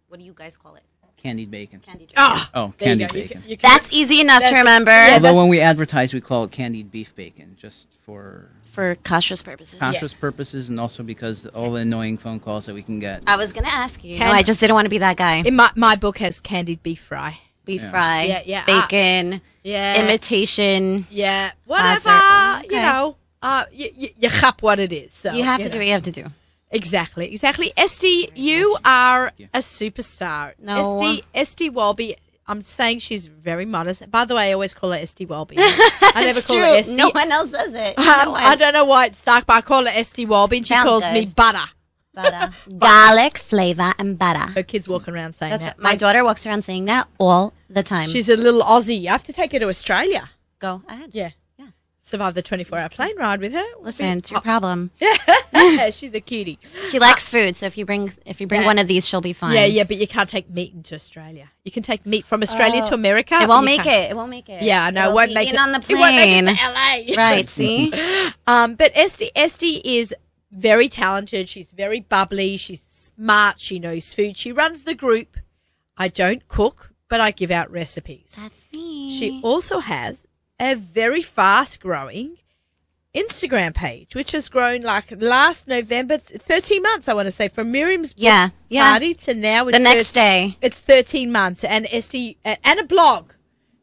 What do you guys call it? Candied bacon. Candied bacon. Oh, Oh, there you candied go. You bacon. can- you can- That's easy enough to That's- remember yeah, Although that's- when we advertise, we call it candied beef bacon, just for for kashrus purposes. conscious purposes, and also because all the annoying phone calls that we can get. I was gonna ask you. Can- I just didn't want to be that guy. In my book has candied beef fry. Beef Yeah. fry, Yeah, yeah, bacon, Yeah. imitation. Yeah. Whatever. Classic. You Okay. know, you chap what it is. So, You have to do know. what you have to do. Exactly. Esty, you are you. a superstar. No. Esty Walby. I'm saying she's very modest. By the way, I always call her Esty Walby. I never It's call true. her Esty. No one else does it. I don't know why it's stuck, but I call her Esty Walby, and she Sounds calls me good. Butter. Butter. Garlic flavor and butter. Her kids walking around saying That's that. my daughter walks around saying that all the time. She's a little Aussie. You have to take her to Australia. Go ahead. Yeah. Yeah. Survive the 24-hour plane ride with her. Listen, it's your problem. Yeah, she's a cutie. She likes food, so if you bring Yeah. one of these, she'll be fine. Yeah, but you can't take meat into Australia. You can take meat from Australia to America. It won't You make can't. it. It won't make it. Yeah, I know. It It'll won't be make in it on the It won't make plane. it to LA. Right. See. But Esty is very talented. She's very bubbly. She's smart. She knows food. She runs the group. I don't cook, but I give out recipes. That's me. She also has a very fast-growing Instagram page, which has grown like last November, 13 months, I want to say, from Miriam's Yeah. Yeah. party to now. The next day. It's 13 months. And Esty, and a blog.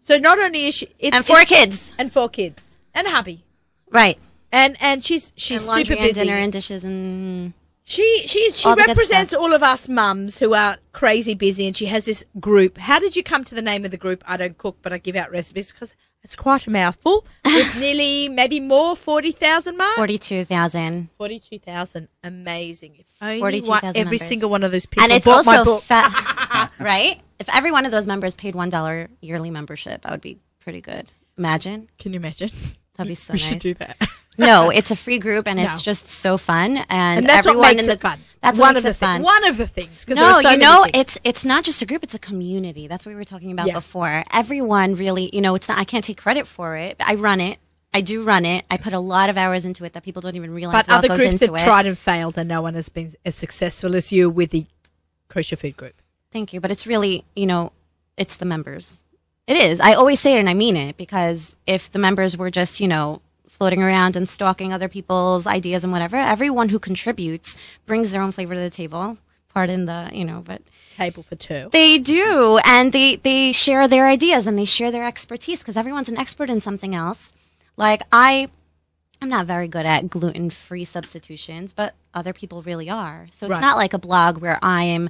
So not only is she... And 4 kids. And 4 kids. And a hubby. Right. And she's And laundry super and busy. dinner and dishes and She All the good represents stuff. all of us mums who are crazy busy, and she has this group. How did you come to the name of the group? I don't cook, but I give out recipes, because it's quite a mouthful. With nearly, maybe more, 40,000 mark. 42,000. 42,000. Amazing. If only 42,000 every members. single one of those people And it's bought my also book. right? If every one of those members paid $1 yearly membership, that would be pretty good. Imagine. Can you imagine? That'd be so We nice. should do that. No, it's a free group, and No. it's just so fun. And And that's what everyone makes in the it fun. That's one what of makes the it fun. One of the things. Because No, so you know, many things. it's not just a group; it's a community. That's what we were talking about Yeah. before. Everyone really, you know, it's not. I can't take credit for it. I run it. I do run it. I put a lot of hours into it that people don't even realize But what other goes groups into have it. tried and failed, and no one has been as successful as you with the kosher food group. Thank you, but it's really, you know, it's the members. It is. I always say it, and I mean it, because if the members were just, you know, floating around and stalking other people's ideas and whatever, everyone who contributes brings their own flavor to the table. Pardon the, you know, but Table for two. they do, and they share their ideas and they share their expertise, because everyone's an expert in something else. Like I'm not very good at gluten-free substitutions, but other people really are. So it's Right. not like a blog where I am,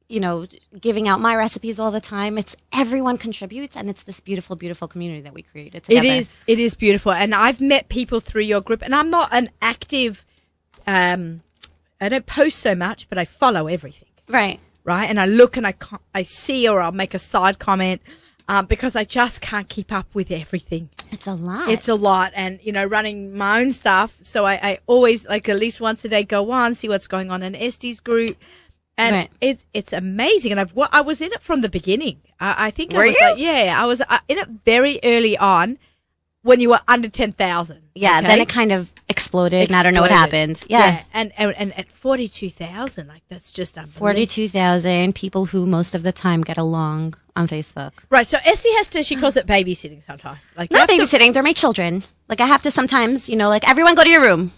you know, giving out my recipes all the time. It's everyone contributes, and it's this beautiful, beautiful community that we created together. It is beautiful. And I've met people through your group, and I'm not an active, I don't post so much, but I follow everything. Right. Right. And I look and I see, or I'll make a side comment, because I just can't keep up with everything. It's a lot. It's a lot. And, you know, running my own stuff. So I always, like, at least once a day, go on, see what's going on in Estee's group. And Right. it's amazing. And I was in it from the beginning. I think Were I was you? like, yeah, I was in it very early on when you were under 10,000. yeah, okay? then it kind of exploded, and I don't know what Exploded. happened. Yeah. And at 42,000, like, that's just unbelievable. 42,000 people who most of the time get along on Facebook. Right. So Essie has to, she calls it babysitting sometimes. Like, you Not have to- babysitting, they're my children. Like, I have to sometimes, you know, like, everyone go to your room.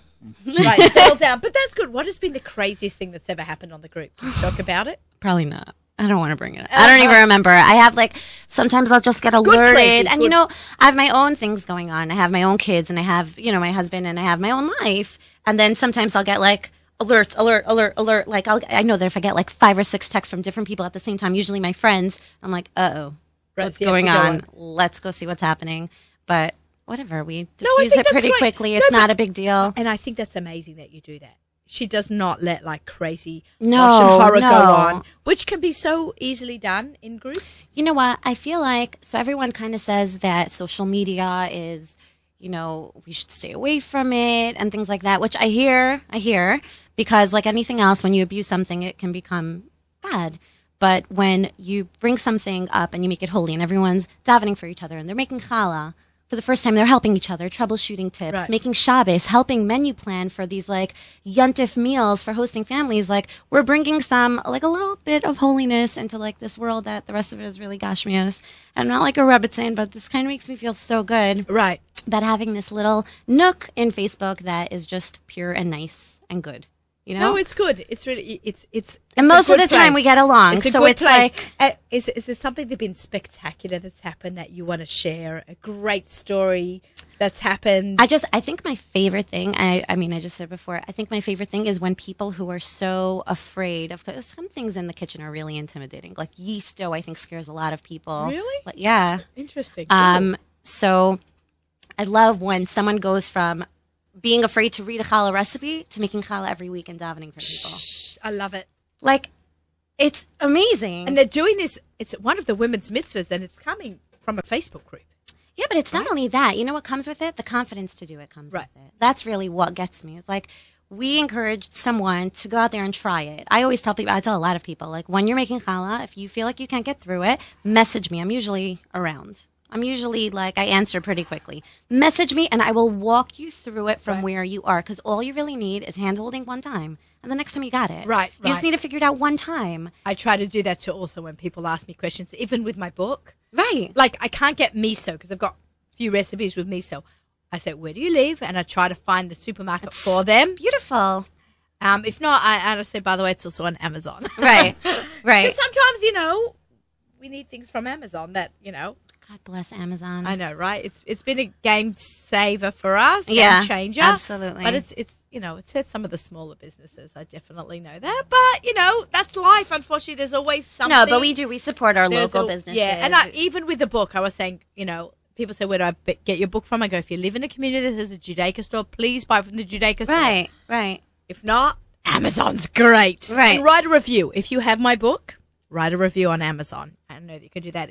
Right, settle down. But that's good. What has been the craziest thing that's ever happened on the group? Can you talk about it? Probably not. I don't want to bring it up. I don't even remember. I have like, sometimes I'll just get alerted. crazy, And, good. you know, I have my own things going on. I have my own kids, and I have, you know, my husband, and I have my own life. And then sometimes I'll get like, alert. Like, I know that if I get like 5 or 6 texts from different people at the same time, usually my friends, I'm like, uh-oh, Right, what's so you have going to go on? on. Let's go see what's happening. But whatever, we I diffuse think it that's pretty great. quickly. No, It's but- not a big deal. And I think that's amazing that you do that. She does not let like crazy No, Russian horror no. go on, which can be so easily done in groups. You know what? I feel like, so everyone kind of says that social media is, you know, we should stay away from it and things like that, which I hear, because like anything else, when you abuse something, it can become bad. But when you bring something up and you make it holy, and everyone's davening for each other, and they're making challah for the first time, they're helping each other, troubleshooting tips, Right. making Shabbos, helping menu plan for these like yontif meals for hosting families. Like, we're bringing some, like, a little bit of holiness into like this world that the rest of it is really gashmias. I'm not like a rebbitzin, but this kind of makes me feel so good Right. that having this little nook in Facebook that is just pure and nice and good. You know? No, it's good. It's really, it's and a most of good the time place. we get along. It's a So good it's place. like, Is there something that's been spectacular that's happened that you want to share? A great story that's happened? I think my favorite thing, I mean, I just said before, I think my favorite thing is when people who are so afraid of, 'cause some things in the kitchen are really intimidating. Like yeast dough, I think scares a lot of people. Really? Like, yeah. Interesting. So I love when someone goes from being afraid to read a challah recipe to making challah every week and davening for people. I love it. Like, it's amazing. And they're doing this. It's one of the women's mitzvahs, and it's coming from a Facebook group. Yeah, but it's not only that. You know what comes with it? The confidence to do it comes Right. with it. That's really what gets me. It's like, we encouraged someone to go out there and try it. I always tell people, I tell a lot of people, like, when you're making challah, if you feel like you can't get through it, message me. I'm usually around. I'm usually like, I answer pretty quickly. Message me and I will walk you through it from Right. where you are, because all you really need is hand holding one time. And the next time you got it. Right, You just right. need to figure it out one time. I try to do that too also when people ask me questions, even with my book. Right. Like, I can't get miso because I've got a few recipes with miso. I say, where do you live? And I try to find the supermarket for them. Beautiful. If not, I say, by the way, it's also on Amazon. Right. Right. Because sometimes, you know, we need things from Amazon that, you know. God bless Amazon. I know, right? It's been a game saver for us, Yeah, game changer. absolutely. But it's it's hurt some of the smaller businesses. I definitely know that. But that's life. Unfortunately, there's always something. No, but we support our There's local businesses. Yeah, and even with the book, I was saying, people say, where do I get your book from? I go, if you live in a community that has a Judaica store, please buy from the Judaica store. Right. If not, Amazon's great. Right. And write a review. If you have my book, write a review on Amazon. I know that you can do that.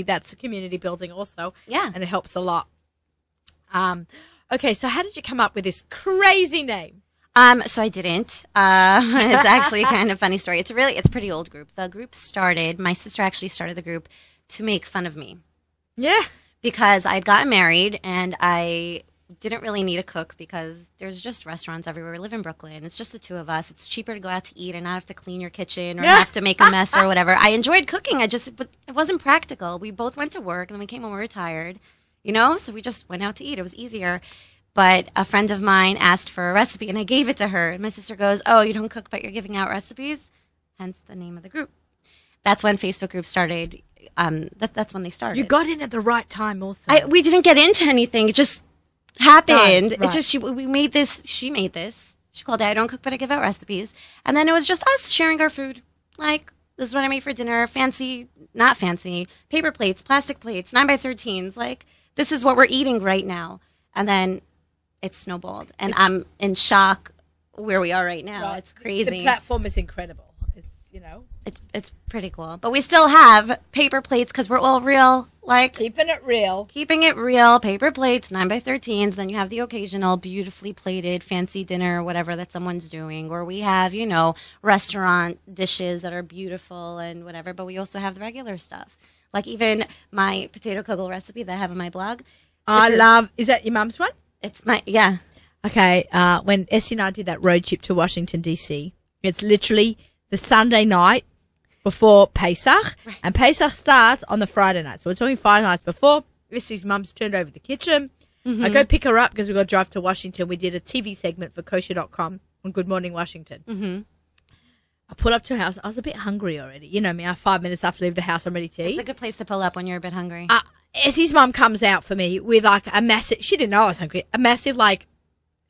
That's community building also. Yeah. And it helps a lot. Okay, so how did you come up with this crazy name? So I didn't. It's actually kind of funny story. It's a pretty old group. The group started, my sister actually started the group to make fun of me. Yeah. Because I'd gotten married and I didn't really need a cook because there's just restaurants everywhere. We live in Brooklyn. It's just the two of us. It's cheaper to go out to eat and not have to clean your kitchen or have to make a mess or whatever. I enjoyed cooking. But it wasn't practical. We both went to work and then we came home and we were tired, so we just went out to eat. It was easier. But a friend of mine asked for a recipe and I gave it to her. And my sister goes, "Oh, you don't cook, but you're giving out recipes?" Hence the name of the group. That's when Facebook groups started. That's when they started. You got in at the right time also. We didn't get into anything. It just happened. Right. It just we made this. She made this. She called it "I don't cook, but I give out recipes." And then it was just us sharing our food. Like, this is what I made for dinner. Fancy, not fancy. Paper plates, plastic plates, 9x13s. Like, this is what we're eating right now. And then it snowballed. And I'm in shock where we are right now. Right. It's crazy. The platform is incredible. It's pretty cool. But we still have paper plates because we're all real. Like, Keeping it real. keeping it real, paper plates, 9x13s. Then you have the occasional beautifully plated fancy dinner or whatever that someone's doing. Or we have, restaurant dishes that are beautiful and whatever. But we also have the regular stuff. Like even my potato kugel recipe that I have on my blog. Is that your mum's one? It's yeah. Okay, when Essie and I did that road trip to Washington, D.C., it's literally the Sunday night before Pesach, and Pesach starts on the Friday night. So we're talking 5 nights before. Essie's mum's turned over the kitchen. I go pick her up because we got to drive to Washington. We did a TV segment for kosher.com on Good Morning Washington. I pull up to her house. I was a bit hungry already. You know me, 5 minutes after I leave the house, I'm ready to eat. It's a good place to pull up when you're a bit hungry. Essie's mum comes out for me with like a massive, she didn't know I was hungry, a massive like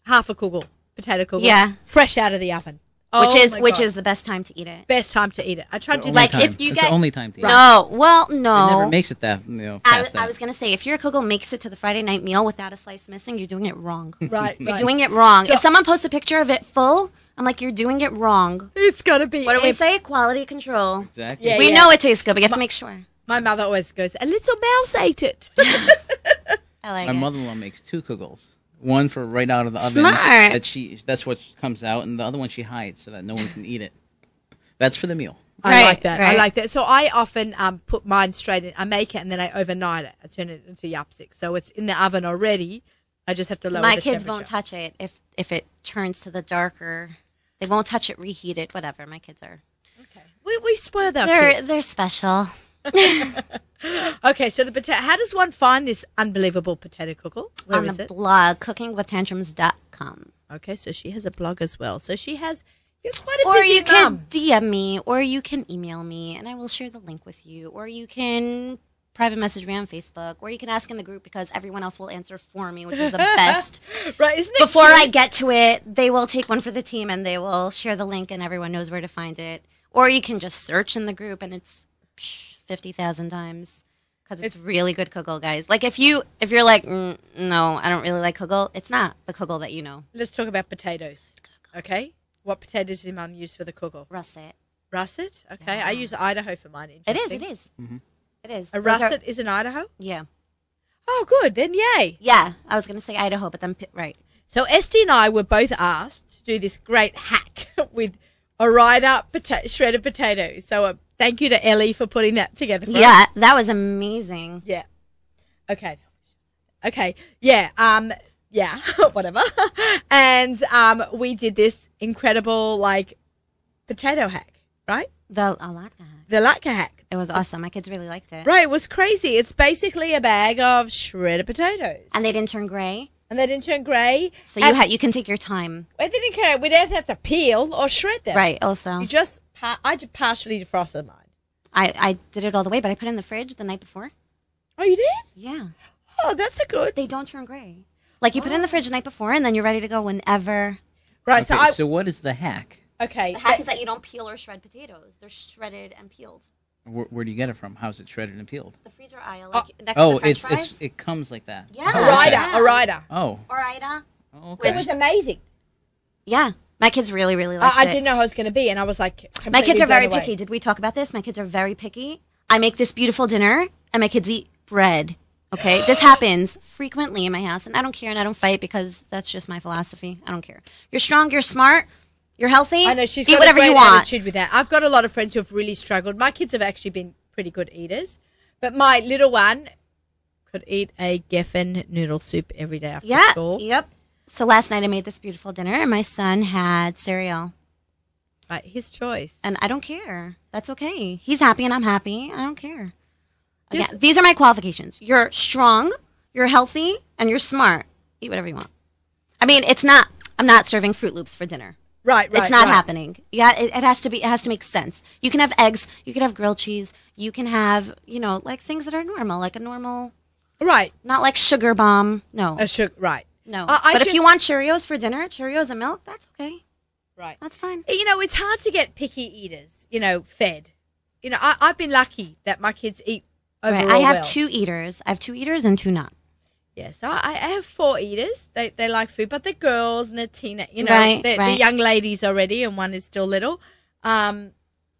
half a kugel, potato kugel. Yeah. Fresh out of the oven. Which is the best time to eat it. Best time to eat it. I tried to do Like, Time. if you It's get- the only time to eat. No, well, It no. never makes it that past I was going to say, if your kugel makes it to the Friday night meal without a slice missing, you're doing it wrong. Right. You're doing it wrong. If someone posts a picture of it full, I'm like, you're doing it wrong. It's got to be. What do we say? Quality control. Exactly. Yeah. We know it tastes good, but you have to make sure. My mother always goes, a little mouse ate it. I like My it. mother-in-law makes 2 kugels. One for right out of the oven. Smart. That's what comes out, and the other one she hides so that no one can eat it. That's for the meal. I Right, like that. I right. like that. So I often put mine straight in. I make it and then I overnight it. I turn it into yapsik. So it's in the oven already. I just have to lower My the kids temperature. won't touch it if it turns to the darker. They won't touch it, reheat it, whatever. My kids are. Okay. We spoil our kids. They're special. Okay, so the potato. How does one find this unbelievable potato kugel? Where On is the it? blog, cookingwithtantrums.com. Okay, so she has a blog as well. So she has. You're quite a Or busy you can mum. DM me, or you can email me, and I will share the link with you. Or you can private message me on Facebook, or you can ask in the group because everyone else will answer for me, which is the best. Right? Isn't it Before cute? I get to it, they will take one for the team, and they will share the link, and everyone knows where to find it. Or you can just search in the group, and it's 50,000 times. Because it's really good kugel, guys. Like, if you're like, no, I don't really like kugel, it's not the kugel that you know. Let's talk about potatoes. Okay, what potatoes does your mum use for the kugel? Russet. Russet. Okay, I use Idaho for mine. It is, Interesting. it is. It is. A Those are- russet is in Idaho. yeah. Oh, good. Then yay. Yeah, I was going to say Idaho, but then, right. So Esty and I were both asked to do this great hack with Ore-Ida shredded potatoes. So thank you to Ellie for putting that together for us. Yeah, that was amazing. Yeah. Okay. Okay. Yeah. Yeah. Whatever. And we did this incredible like potato hack, right? The Alaska hack. The Latka hack. It was awesome. My kids really liked it. Right. It was crazy. It's basically a bag of shredded potatoes, And they didn't turn gray. and they didn't turn grey. So And you can take your time. I didn't care. We didn't have to peel or shred them. Right, also. You just I just partially defrosted mine. I did it all the way, but I put it in the fridge the night before. Oh, Oh, you did? Yeah. Oh, that's a good. They don't turn gray. Like you put it in the fridge the night before, and then you're ready to go whenever. Right. Okay, So what is the hack? okay. The hack is that you don't peel or shred potatoes. They're shredded and peeled. Where do you get it from? How's it shredded and peeled? The freezer aisle, like next to the French fries. it comes like that. Yeah. A rider. Oh. Or Ida. Okay. It was amazing. Yeah. My kids really, really liked I it. didn't know how it was going to be, and I was like, My kids are very blown away. picky. Did we talk about this? My kids are very picky. I make this beautiful dinner, and my kids eat bread. Okay? This happens frequently in my house, and I don't care, and I don't fight because that's just my philosophy. I don't care. You're strong, you're smart, you're healthy. I know she's eat got whatever a great you want. attitude with that. I've got a lot of friends who have really struggled. My kids have actually been pretty good eaters, but my little one could eat a Geffen noodle soup every day after school. Yep. So last night I made this beautiful dinner, and my son had cereal. Right, his choice. And I don't care. That's okay. He's happy, and I'm happy. I don't care. Again, Yes. these are my qualifications. You're strong, you're healthy, and you're smart. Eat whatever you want. I mean, I'm not serving Fruit Loops for dinner. Right. It's not happening. Yeah, it has to be. It has to make sense. You can have eggs. You can have grilled cheese. You can have, like things that are normal, like a normal, Right. not like sugar bomb. No, Right. no. I But if just- you want Cheerios for dinner, Cheerios and milk, that's okay. Right. That's fine. It's hard to get picky eaters, fed. I've been lucky that my kids eat overall Right. I have well. 2 eaters. I have 2 eaters and 2 not. Yes, I have 4 eaters. They like food, but they're girls and they're Right, they're right. young ladies already, and one is still little.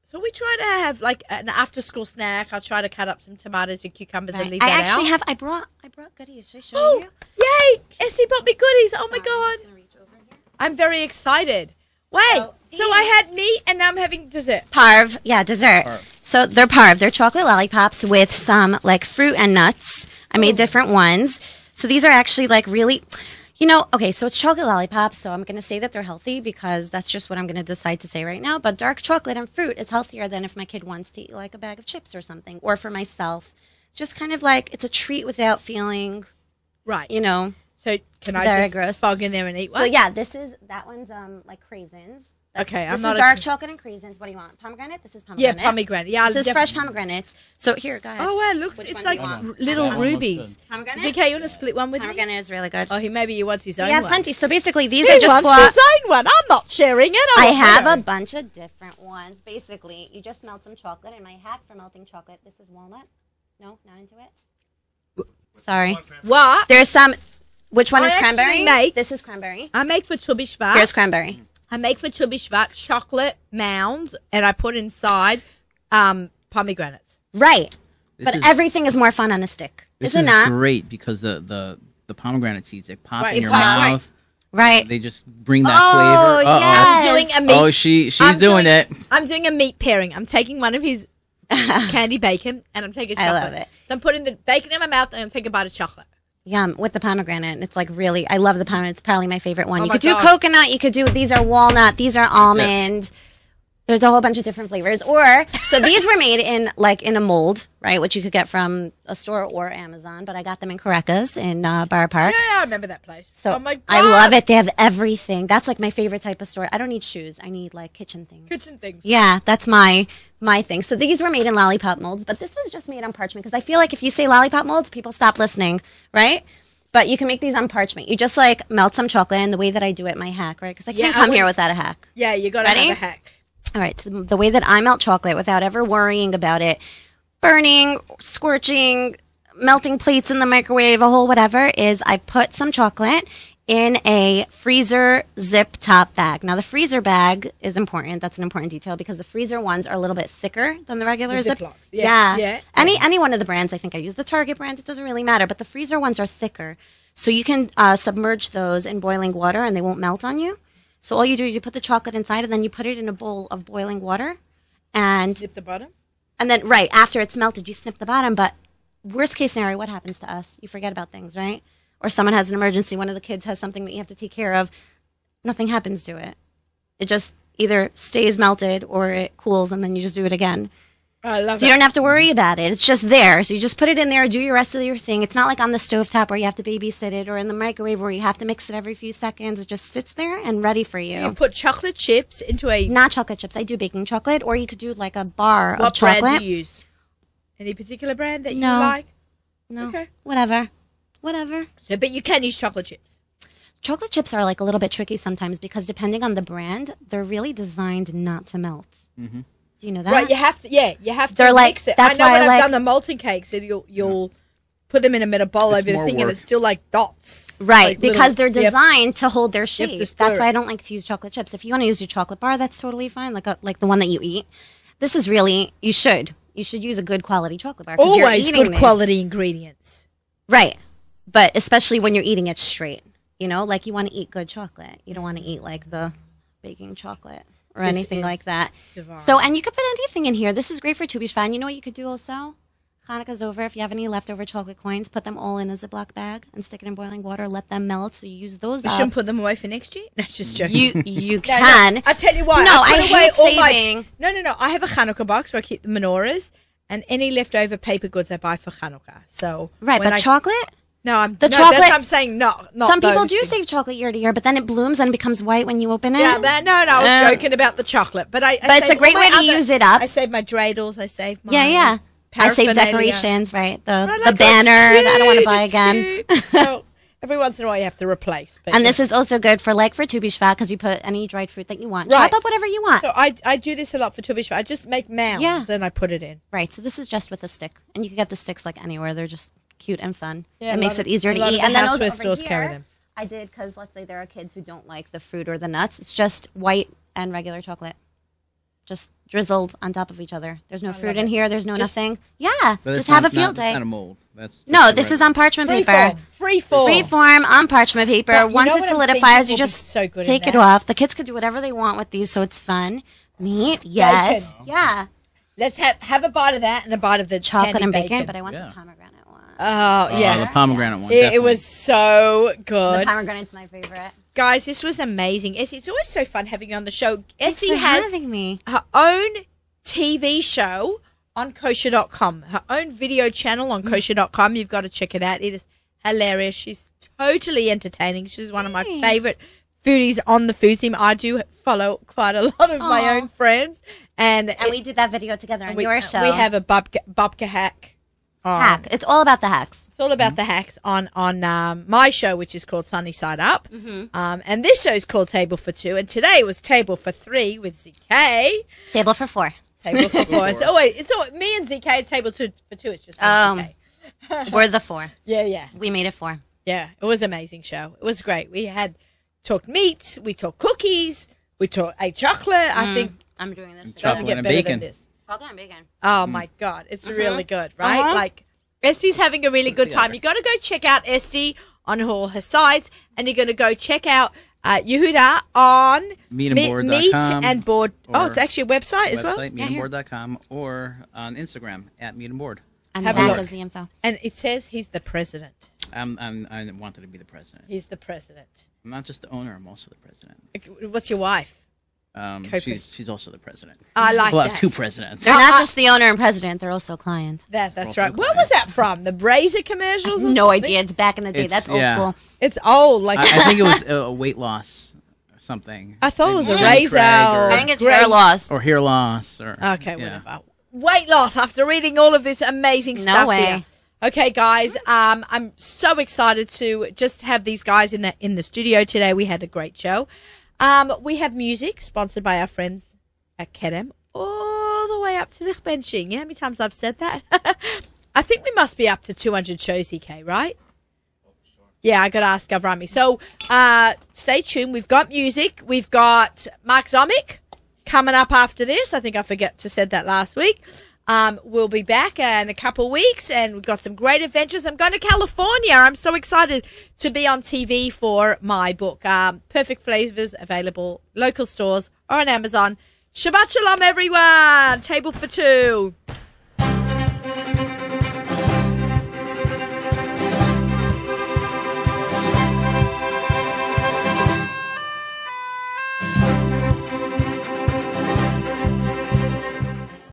So we try to have like an after-school snack. I'll try to cut up some tomatoes and cucumbers and Right. leave I that actually out. I brought goodies. Should I show Oh, you? yay! Essie bought me goodies. Oh my Sorry, I'm god, just gonna reach over here. I'm very excited. Wait, So, so I had meat and now I'm having dessert. Parv, yeah, dessert. So they're parv. They're chocolate lollipops with some like fruit and nuts. I made different ones. So these are actually like really, okay, so it's chocolate lollipops. So I'm going to say that they're healthy because that's just what I'm going to decide to say right now. But dark chocolate and fruit is healthier than if my kid wants to eat like a bag of chips or something. Or for myself, just kind of like it's a treat without feeling, Right. So can I Very just gross. fog in there and eat one? So yeah, that one's like craisins. Okay, I'm this not is a- dark chocolate and craisins. What do you want? Pomegranate? This is Yeah, pomegranate. pomegranate. Yeah, This is def- fresh pomegranates. So here, go ahead. Oh wow, look, Which it's one do like you want? little That one looks rubies. Pomegranate? Is it okay? You want to split one with me? Pomegranate is really good. Oh, maybe he wants his own We have one. plenty. So basically, these He are just wants his own one. I'm not sharing it. I want have my a own. bunch of different ones. Basically, you just melt some chocolate, and my hack for melting chocolate. This is walnut. No, not into it. Sorry. What? There's some. Which one I is actually cranberry? make- This is cranberry. I make for Tu B'Shvat. Here's cranberry. I make for Tu B'Shvat chocolate mounds, and I put inside pomegranates. Right. This But is- everything is more fun on a stick. This Is it is not? great because the pomegranate seeds, they pop Right, in your pop, right. mouth. Right. They just bring that Oh, flavor. Uh-oh. yes. I'm doing a meat. Oh, she's I'm doing it. I'm doing a meat pairing. I'm taking one of his candy bacon, and I'm taking I chocolate. love it. So I'm putting the bacon in my mouth, and I'm taking a bite of chocolate. Yum, with the pomegranate. It's like really, I love the pomegranate. It's probably my favorite one. Oh you my could do gosh. coconut. You could do, these are walnut. These are almond. There's a whole bunch of different flavors. Or, so these were made in a mold, right? Which you could get from a store or Amazon. But I got them in Caracas in Bar Park. Yeah, I remember that place. So oh my god, I love it. They have everything. That's like my favorite type of store. I don't need shoes. I need like kitchen things. Kitchen things. Yeah, that's my thing. So these were made in lollipop molds, but this was just made on parchment because I feel like if you say lollipop molds, people stop listening, right? But you can make these on parchment. You just like melt some chocolate, and the way that I do it, my hack, right? Because I Yeah, can't I come would- here without a hack. Yeah, you got to Ready? have a hack. All right, so the way that I melt chocolate without ever worrying about it burning, scorching, melting plates in the microwave, a whole whatever, is I put some chocolate in a freezer zip top bag. Now, the freezer bag is important. That's an important detail because the freezer ones are a little bit thicker than the regular The zip. Ziplocs. Yeah, yeah. Any one of the brands. I think I use the Target brand. It doesn't really matter, but the freezer ones are thicker. So you can submerge those in boiling water and they won't melt on you. So all you do is you put the chocolate inside and then you put it in a bowl of boiling water. And Snip the bottom. then, right, after it's melted, you snip the bottom. But worst case scenario, what happens to us? You forget about things, right? Or someone has an emergency. One of the kids has something that you have to take care of. Nothing happens to it. It just either stays melted or it cools and then you just do it again. I love So it. you don't have to worry about it. It's just there. So you just put it in there, do your rest of your thing. It's not like on the stovetop where you have to babysit it or in the microwave where you have to mix it every few seconds. It just sits there and ready for you. You put chocolate chips into a. Not chocolate chips. I do baking chocolate, or you could do like a bar of What chocolate. brand do you use? Any particular brand that you No. like? No. Okay. Whatever. So, but you can use chocolate chips. Chocolate chips are like a little bit tricky sometimes because depending on the brand, they're really designed not to melt. Mm-hmm. Do you know that? Right, you have to. Yeah, you have to They're like- mix it. that's I know why when I I've like- done the molten cakes, and you'll put them in a metal bowl It's over the more thing, and work. it's still like dots. Right, Like because little- they're so you have- designed to hold their have to shape. stir That's why it. I don't like to use chocolate chips. If you want to use your chocolate bar, that's totally fine. Like the one that you eat. This is really you should use a good quality chocolate bar. 'cause you're Always eating good these. quality ingredients. Right, but especially when you're eating it straight. You know, like you want to eat good chocolate. You don't want to eat like the baking chocolate or This anything is like that. divine. So, and you could put anything in here. This is great for Tu B'Shvat. You know what you could do also? Hanukkah's over. If you have any leftover chocolate coins, put them all in a Ziploc bag and stick it in boiling water. Let them melt. So you use those We up. shouldn't put them away for next year. No, just joking. You No, can. No, I tell you what. No, I put I away hate all my- saving. No. I have a Hanukkah box where I keep the menorahs and any leftover paper goods I buy for Hanukkah. So Right, when but chocolate? No, The that's chocolate- what I'm saying. Not Some people those do things. save chocolate year to year, but then it blooms and it becomes white when you open it. Yeah, but no, I was joking about the chocolate. But I But it's save a great all my way to other- use it up. I save my dreidels. I save my Yeah. I save paraphernalia. decorations, right? I The like it. banner It's that I don't want to cute, buy it's again. cute. So every once in a while you have to replace. But And yeah. this is also good for Tu B'Shvat because you put any dried fruit that you want. Right. Chop up whatever you want. So I do this a lot for Tu B'Shvat. I just make mounds Yeah. and I put it in. Right. So this is just with a stick, and you can get the sticks like anywhere. They're just cute and fun. Yeah, a it makes lot it of- easier a to lot of eat. the And then houseware over stores carry here, them. I did because let's say there are kids who don't like the fruit or the nuts. It's just white and regular chocolate, just drizzled on top of each other. There's no fruit in here. There's no Just- nothing. Yeah. But Just it's have a not- field not- day. Not a mold. That's No, just this is regular. on parchment paper. Free form. Free form on parchment paper. But you Once know it what I'm solidifies, thinking you will be just so good in take it that? off. The kids could do whatever they want with these, so it's fun. Meat, yes. Bacon. Yeah. Let's have a bite of that and a bite of the Chocolate candy and bacon, but I want Yeah. the pomegranate one. Oh Oh, yeah, the pomegranate one. it definitely. was so The good, pomegranate's my favorite. guys. This was amazing. Essie, it's always so fun having you on the show. Thanks Essie for has having me. her own TV show on kosher.com, her own video channel on kosher.com. You've got to check it out. It is hilarious. She's totally entertaining. She's one of my Thanks. favorite foodies on the food team. I do follow quite a lot of my Aw. own friends. And And we did that video together on we, your show. we have a Bobka hack. on. hack. It's all about the hacks. It's all about the hacks on my show, which is called Sunny Side Up. And this show is called Table for Two. And today was Table for Three with ZK. Table for 4. Table for Four. It's always me and ZK. Table for two. It's just me and ZK. We're the 4. Yeah. We made it 4. Yeah. It was an amazing show. It was great. We had talked meat. We talked cookies. We ate chocolate. I think I'm doing this. it doesn't Chocolate get and better bacon. than this. Chocolate and bacon. Oh my God, it's really good, right? Uh-huh. Like Estie's having a really good time. together. You got to go check out Estie on all her sites, and you're going to go check out Yehuda on Meatandboard.com Meat and Board. Oh, or it's actually a website as well, Website, Yeah, here. meatandboard.com, or on Instagram at meatandboard. And Have a that look. is the info. and it says he's the president. I wanted to be the president. He's the president. I'm not just the owner. I'm also the president. What's your wife? She's also the president. I like We'll that. have 2 presidents. They're not just the owner and president, they're also a client. That's Also right. Where was that from? The Brazier commercials? or No something? idea. It's back in the day. It's- That's old yeah. school. It's old. Like I think it was a weight loss or something. I thought it was a Maybe razor. Craig or- I think it's Great. hair loss. or hair loss. Or Okay, yeah. whatever. Weight loss after reading all of this amazing No stuff way. here. Okay, guys, I'm so excited to just have these guys in the studio today. We had a great show. We have music sponsored by our friends at Kedem, all the way up to the benching. You know how many times I've said that? I think we must be up to 200 shows, EK, right? Yeah, I got to ask Avrami. So stay tuned. We've got music. We've got Mark Zomick coming up after this. I think I forgot to said that last week. We'll be back in a couple of weeks, and we've got some great adventures. I'm going to California. I'm so excited to be on TV for my book. Perfect Flavors, available local stores or on Amazon. Shabbat Shalom, everyone. Table for 2.